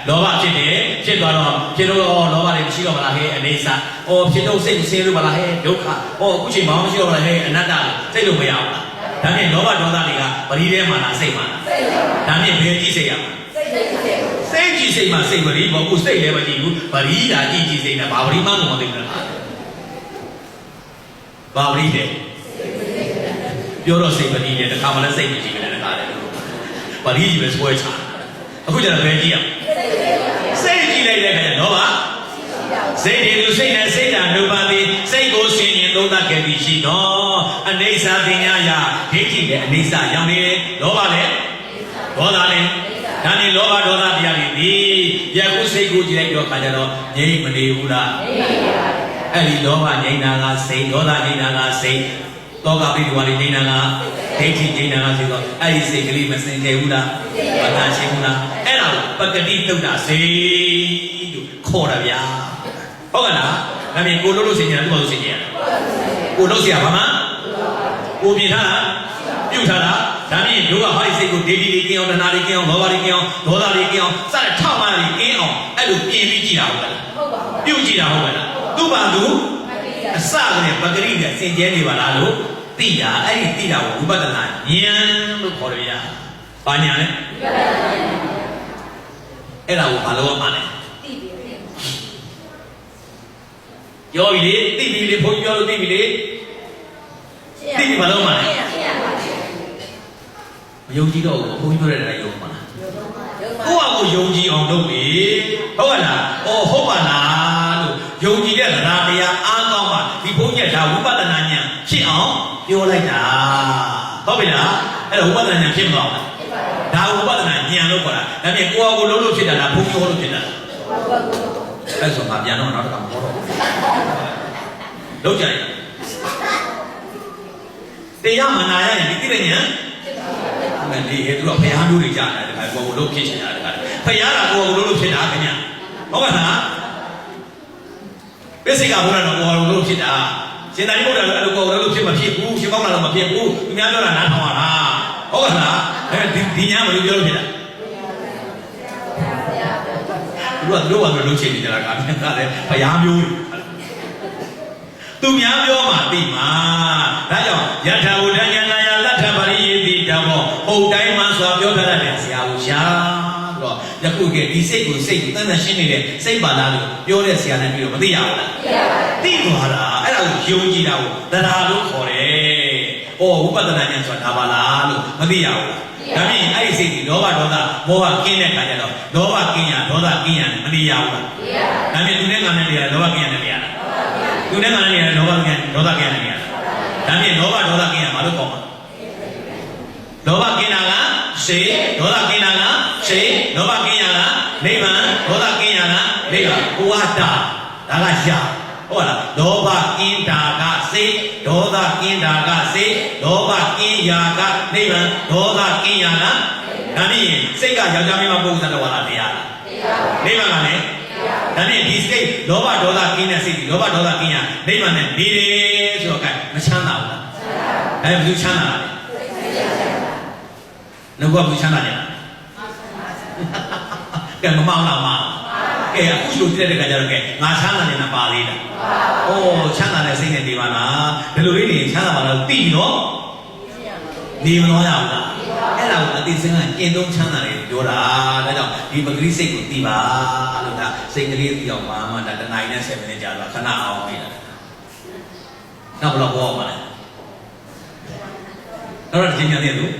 လောဘဖြစ်တယ်ဖြစ်သွားတော့ဖြစ်တော့လောဘတွေမရှိတော့မလားဟဲ့အနေစာ။အော်ဖြစ်တော့စိတ်ဆင်းလို့မလားဟဲ့ဒုက္ခ။အော်အခုချိန်မှမရှိတော့မလားဟဲ့အနတ္တစိတ်လို့မရဘူးလား။ဒါဖြင့်လောဘဒေါသတွေကပရိထဲမှာလားစိတ်မှာလား။ဒါဖြင့်ဘယ်ကြည့်စိတ်ရမှာ။စိတ်ကြည့်စိတ်မှာစိတ်ပရိဘောခုစိတ်လည်းမကြည့်ဘူး။ပရိဒါကြည့်စိတ်နဲ့ဘာပရိမှမသိဘူးလား။ဘာပရိလဲ။ပြောတော့စိတ်ပရိနဲ့တခါမှလည်းစိတ်မကြည့်ဘူးလည်းတခါလည်းပရိကြီးပဲဆွဲချတာ။အခုကျတော့ဘယ်ကြည့်ရစိတ်ကြည့်လိုက်တဲ့အခါကျတော့ပါစိတ်တွေလူစိတ်နဲ့စိတ်ဓာတ်တို့ပါသည်စိတ်ကိုဆင်ញင်သုံးသပ်ခဲ့ပြီးရှိတော့အနေစာပညာယဒိဋ္ဌိနဲ့အနေစာရောက်နေတယ်လောဘလည်းဒေါသလည်းဒါနဲ့လောဘဒေါသတရားတွေဒီယခုစိတ်ကိုကြည့်လိုက်တော့ခါကျတော့ငြိမ့်မနေဘူးလားအဲ့ဒီလောဘငြိမ့်တာကစိတ်ဒေါသငြိမ့်တာကစိတ်တောကပိဋကဝါရီငြိမ့်တာကဒိဋ္ဌိငြိမ့်တာကဆိုတော့အဲ့ဒီစိတ်ကလေးမစင်ကြဘူးလားမသာရှင်းဘူးလားအဲ့ဒါပကတိတုတ်တာစိတ်လို့ခေါ်တာဗျာဟုတ်ကဲ့လားဒါပြင်ကိုလို့စင်ကြတယ်သူ့ဘာလို့စင်ကြရကိုလို့เสียဘာမှကိုပြင်ထားတာပြုတ်ထားတာဒါပြင်တို့ကဟာဒီစိတ်ကိုဒေဒီလေးကင်းအောင်တဏှာလေးကင်းအောင်လောဘလေးကင်းအောင်ဒေါသလေးကင်းအောင်စတဲ့ထောက်မှလေးကင်းအောင်အဲ့လိုပြင်ပြီးကြည့်တာဟုတ်ကဲ့လားပြုတ်ကြည့်တာဟုတ်ကဲ့လားသူ့ဘာသူအစကတည်းကပကတိနဲ့စင်ကြဲနေပါလားလို့သိတာအဲ့ဒီသိတာကိုဝိပဿနာဉာဏ်လို့ခေါ်ရဗျာဘာညာလဲအဲ့ဒါကိုဘာလို့မှလဲသိပြီပြောပြီလေသိပြီလေဘုန်းကြီးပြောလို့သိပြီလေသိပြီဘာလို့မှလဲမယုံကြည်တော့ဘူးဘုန်းကြီးပြောတဲ့တိုင်းယုံမှာလားကိုယ့်အကိုယုံကြည်အောင်လုပ်ပြီဟုတ်ကဲ့လားအော်ဟုတ်ပါလားလို့ယုံကြည်တဲ့တရားတရားအားကောင်းပါဒီဘုန်းကြီးကဒါဝိပဿနာဉာဏ်ဖြစ်အောင်ပြောလိုက်တာဟုတ်ပြီလားအဲ့တော့ဝိပဿနာဉာဏ်ဖြစ်မသွားဘူးဒါဝိပဿနာဉာဏ်လို့ခေါ်တာဒါပြင်ကိုယ့်အကိုလုံးလို့ဖြစ်တာလားဘုန်းကြီးဟောလို့ဖြစ်တာအဲ့ဆိုမှပြန်တော့နောက်တစ်ခါမဟောတော့လောက်ကြရင်တရားမနာရရင်ဒီတိရဉာဏ်မလေးဟဲ့သူကဘုရားမျိုးတွေကြားတယ်တခါကိုယ်ကိုလုံးဖြစ်ချင်တာတခါဘုရားကကိုယ်ကိုလုံးလို့ဖြစ်တာခင်ဗျဟုတ်ကဲ့လားပိစိကဘုရားတော့ကိုယ်ကိုလုံးဖြစ်တာရှင်သာရိပုတ္တရာလည်းအဲ့လိုကိုယ်ကိုလုံးဖြစ်မဖြစ်ဘူးရှင်ပေါင်းလာတော့မဖြစ်ဘူးသူများပြောတာနားထောင်ရတာဟုတ်ကဲ့လားဒီညာမလို့ပြောလို့ဖြစ်တာသူကလုံးချင်နေကြတာကလည်းဘုရားမျိုးသူများပြောမှသိမှာဒါကြောင့်ယထာဝဋ္ဌဉာဏယလတ္ထပရိယေတိဓမ္မောဟုတ်တိုင်းမှဆိုပြောထားတဲ့ဆရာကိုရှားတော့ယခုကဒီစိတ်ကိုစိတ်တန်တန်ရှင်းနေတဲ့စိတ်ပါလားလို့ပြောတဲ့ဆရာနဲ့ပြီးတော့မသိရဘူးလားသိသွားတာအဲ့ဒါကိုယုံကြည်တာကိုတရားလို့ခေါ်တယ်။အော်ဝိပဿနာဉာဏ်ဆိုတာဒါပါလားလို့မသိရဘူးလားဒါပြင်အဲ့ဒီစိတ်ဒီလောဘဒေါသမောဟကင်းတဲ့ခါကျတော့လောဘကင်းရဒေါသကင်းရမနေရဘူးလားဒါပြင်သူနဲ့ငါနဲ့နေရလောဘကင်းရနဲ့နေရလားသူနဲ့ငါနဲ့နေရလောဘကင်းဒေါသကင်းရနဲ့နေရလားဒါပြင်လောဘဒေါသကင်းရဘာလို့ခေါ်မှာလောဘကင်းတာကစိတ်ဒေါသကင်းတာကစိတ်လောဘကင်းရတာနိဗ္ဗာန်ဒေါသကင်းရတာနိဗ္ဗာန်ဝါဒဒါကရှာဟုတ်လားလောဘကင်းတာကစိတ်ဒေါသကင်းတာကစိတ်လောဘကင်းရာကနိဗ္ဗာန်ဒေါသကင်းရာကဒါဖြင့်စိတ်ကယောက်ျားမင်းမပုဂ္ဂိုလ်သတ္တဝါလားတရားလားနိဗ္ဗာန်ကလည်းဒါဖြင့်ဒီစိတ်လောဘဒေါသကင်းတဲ့စိတ်ဒီလောဘဒေါသကင်းရာနိဗ္ဗာန်နဲ့နေတယ်ဆိုတော့ကဲမချမ်းသာဘူးလားအဲဘယ်သူချမ်းသာလဲငါကဘူးချမ်းသာတယ်ကဲမမောင်းတော့မှာကဲအခုလိုကြည့်တဲ့ခါကျတော့ကဲငါချမ်းသာနေတာပါသေးတာ။အိုးချမ်းသာတဲ့စိတ်နဲ့နေပါလား။ဒီလိုလေးနေချမ်းသာပါလားသိတော့နေမလို့ရဘူးလား။အဲ့ဒါကိုအတိစင်းကကျင့်သုံးချမ်းသာတယ်ပြော ပြောတာဒါကြောင့်ဒီပဂရိစိတ်ကိုသိပါလို့ဒါစိတ်ကလေးသိအောင်ပါမှဒါတနိုင်နဲ့7မိနစ်ကြာတော့ခဏအောင်ပြတာနောက်ဘယ်တော့ဘောမှာလဲတော့ဒီညနေလို့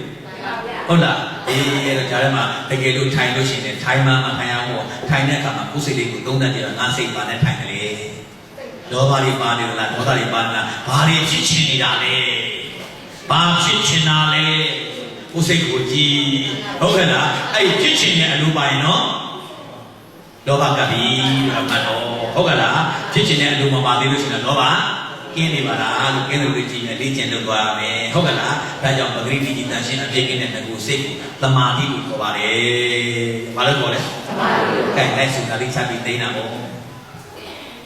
ဟုတ်လားအေးအဲ့တော့ဂျာထဲမှာတကယ်လို့ထိုင်လို့ရှိရင်ထိုင်မှမထိုင်အောင်ပေါ့ထိုင်တဲ့အခါမှာကိုယ်စိတ်လေးကိုသုံးသပ်ကြည့်တော့ငါစိတ်ပါနဲ့ထိုင်တယ်လေလောဘတွေပါနေလားဒေါသတွေပါနေလားဘာတွေဖြစ်ချင်နေတာလဲဘာဖြစ်ချင်တာလဲကိုယ်စိတ်ကိုကြည်ဟုတ်ကဲ့လားအဲ့ဖြစ်ချင်တဲ့အလိုပါရင်နော်လောဘကပ်ပြီလို့မှတ်တော့ဟုတ်ကဲ့လားဖြစ်ချင်တဲ့အလိုမပါသေးလို့ရှိရင်လောဘကင်းနေပါလားလို့ကင်းလို့ကြည့်ရင်လေ့ကျင့်လုပ်သွားရမယ်ဟုတ်ကဲ့လားဒါကြောင့်ပဂရိတိจิตရှင်အပြည့်ကင်းတဲ့ငကိုစိတ်ကိုသမာဓိကိုခေါ်ပါတယ်ဘာလို့ခေါ်လဲသမာဓိကဲလိုက်စုတာလေးချက်ပြီးသိနေတာပေါ့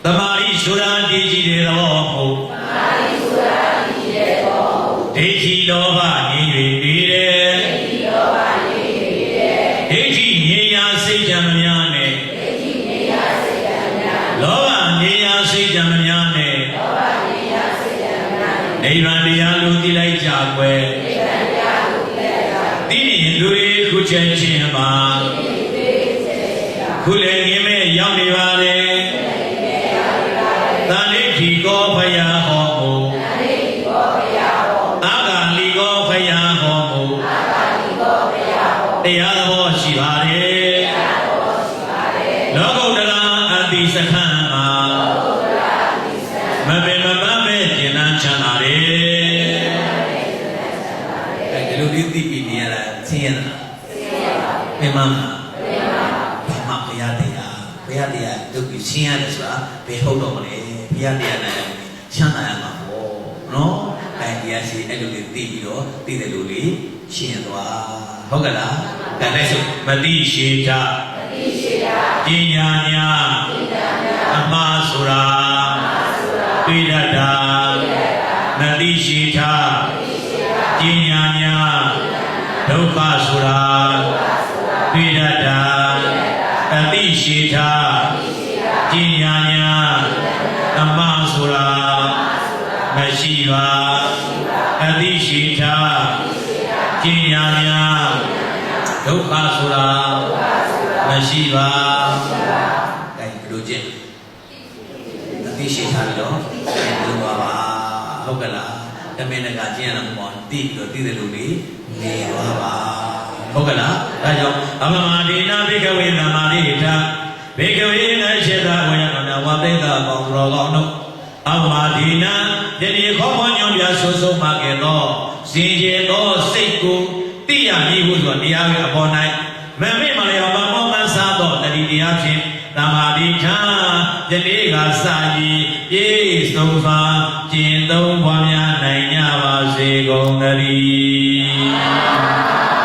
သမာဓိဆိုတာဒီကြည့်တဲ့သဘောဟုတ်သမာဓိဆိုတာဒီကြည့်တဲ့သဘောဟုတ်ဒိဋ္ဌိလောဘငြိမ်၍နေတယ်ဒိဋ္ဌိလောဘငြိမ်၍နေတယ်ဒိဋ္ဌိငြိမ်ရာစိတ်ကြံမများနဲ့ဒိဋ္ဌိငြိမ်ရာစိတ်ကြံမများလောဘငြိမ်ရာစိတ်ကြံမများနဲ့လောဘငြိမ်ရာစိတ်ကြံမများနဲ့နိဗ္ဗာန်တရားလို့သိလိုက်ကြွယ်နိဗ္ဗာန်တရားလို့သိလိုက်ကြသိရင်လူတွေခုချက်ချင်းမှာခုလည်းငြင်းမဲ့ရောက်နေပါလေသာလိတိကောဖယာဟောမူသာလိတိကောဖယာဟောအာဂါလီကောဖယာဟောမူအာဂါလီကောဖယာဟောတရားသဘောရှိပါတယ်တရားသဘောရှိပါတယ်လောကုတ္တရာအတိစခန်းမှာလောကုတ္တရာအတိစခန်းမပင်မပန်းမဲ့ကျင်နာချမ်းသာတယ်အဲဒီလိုဒီသိပြီးနေရတာသိရလားသိရပါဘူးပြန်မဘုရားတရားဒုက္ခရှင်းရတယ်ဆိုတာဘယ်ဟုတ်တော့မလဲဘုရားတရားနဲ့ချမ်းသာရမှာပေါ့နော်တရားရှိအဲ့လိုလေးသိပြီးတော့သိတယ်လို့လေရှင်းသွားဟုတ်ကဲ့လားဒါနဲ့ဆိုမတိရှိတာပညာညာအမှားဆိုတာတွေ့ရတာမတိရှိတာပညာညာဒုက္ခဆိုတာတွေ့ရတာအတိရှိတာပညာညာအမှားဆိုတာမရှိပါအတိရှိတာပညာညာဒုက္ခဆိုတာမရှိပါဒါဘယ်လိုကျင့်အတိရှိတာလို့ပြောပါပါဟုတ်ကဲ့လားတမင်တကာကျင့်ရမှာပေါ့တိပြီးတော့သိတယ်လို့လေနေပါပါဟုတ်ကဲ့လားဒါကြောင့်အမမဒေနာဘိကဝေသမာဓိတာဘေကဝေနရှိတာဝေယနဝပိတ္တပေါင်းတော်ကောင်းတို့အမဒီနာယနေ့ခေါ်ညွန်ပြဆွဆုံးမှာကဲ့သောစင်ကြယ်သောစိတ်ကိုသိရမည်ဟုဆိုတရားရဲ့အပေါ်၌မမေ့မလျော်ပါမောမဆာသောတတိတရားဖြင့်သမာဓိထာယနေ့ကစာရည်ပြေဆုံးစွာကျင့်သုံးပွားများနိုင်ကြပါစေကုန်သတည်း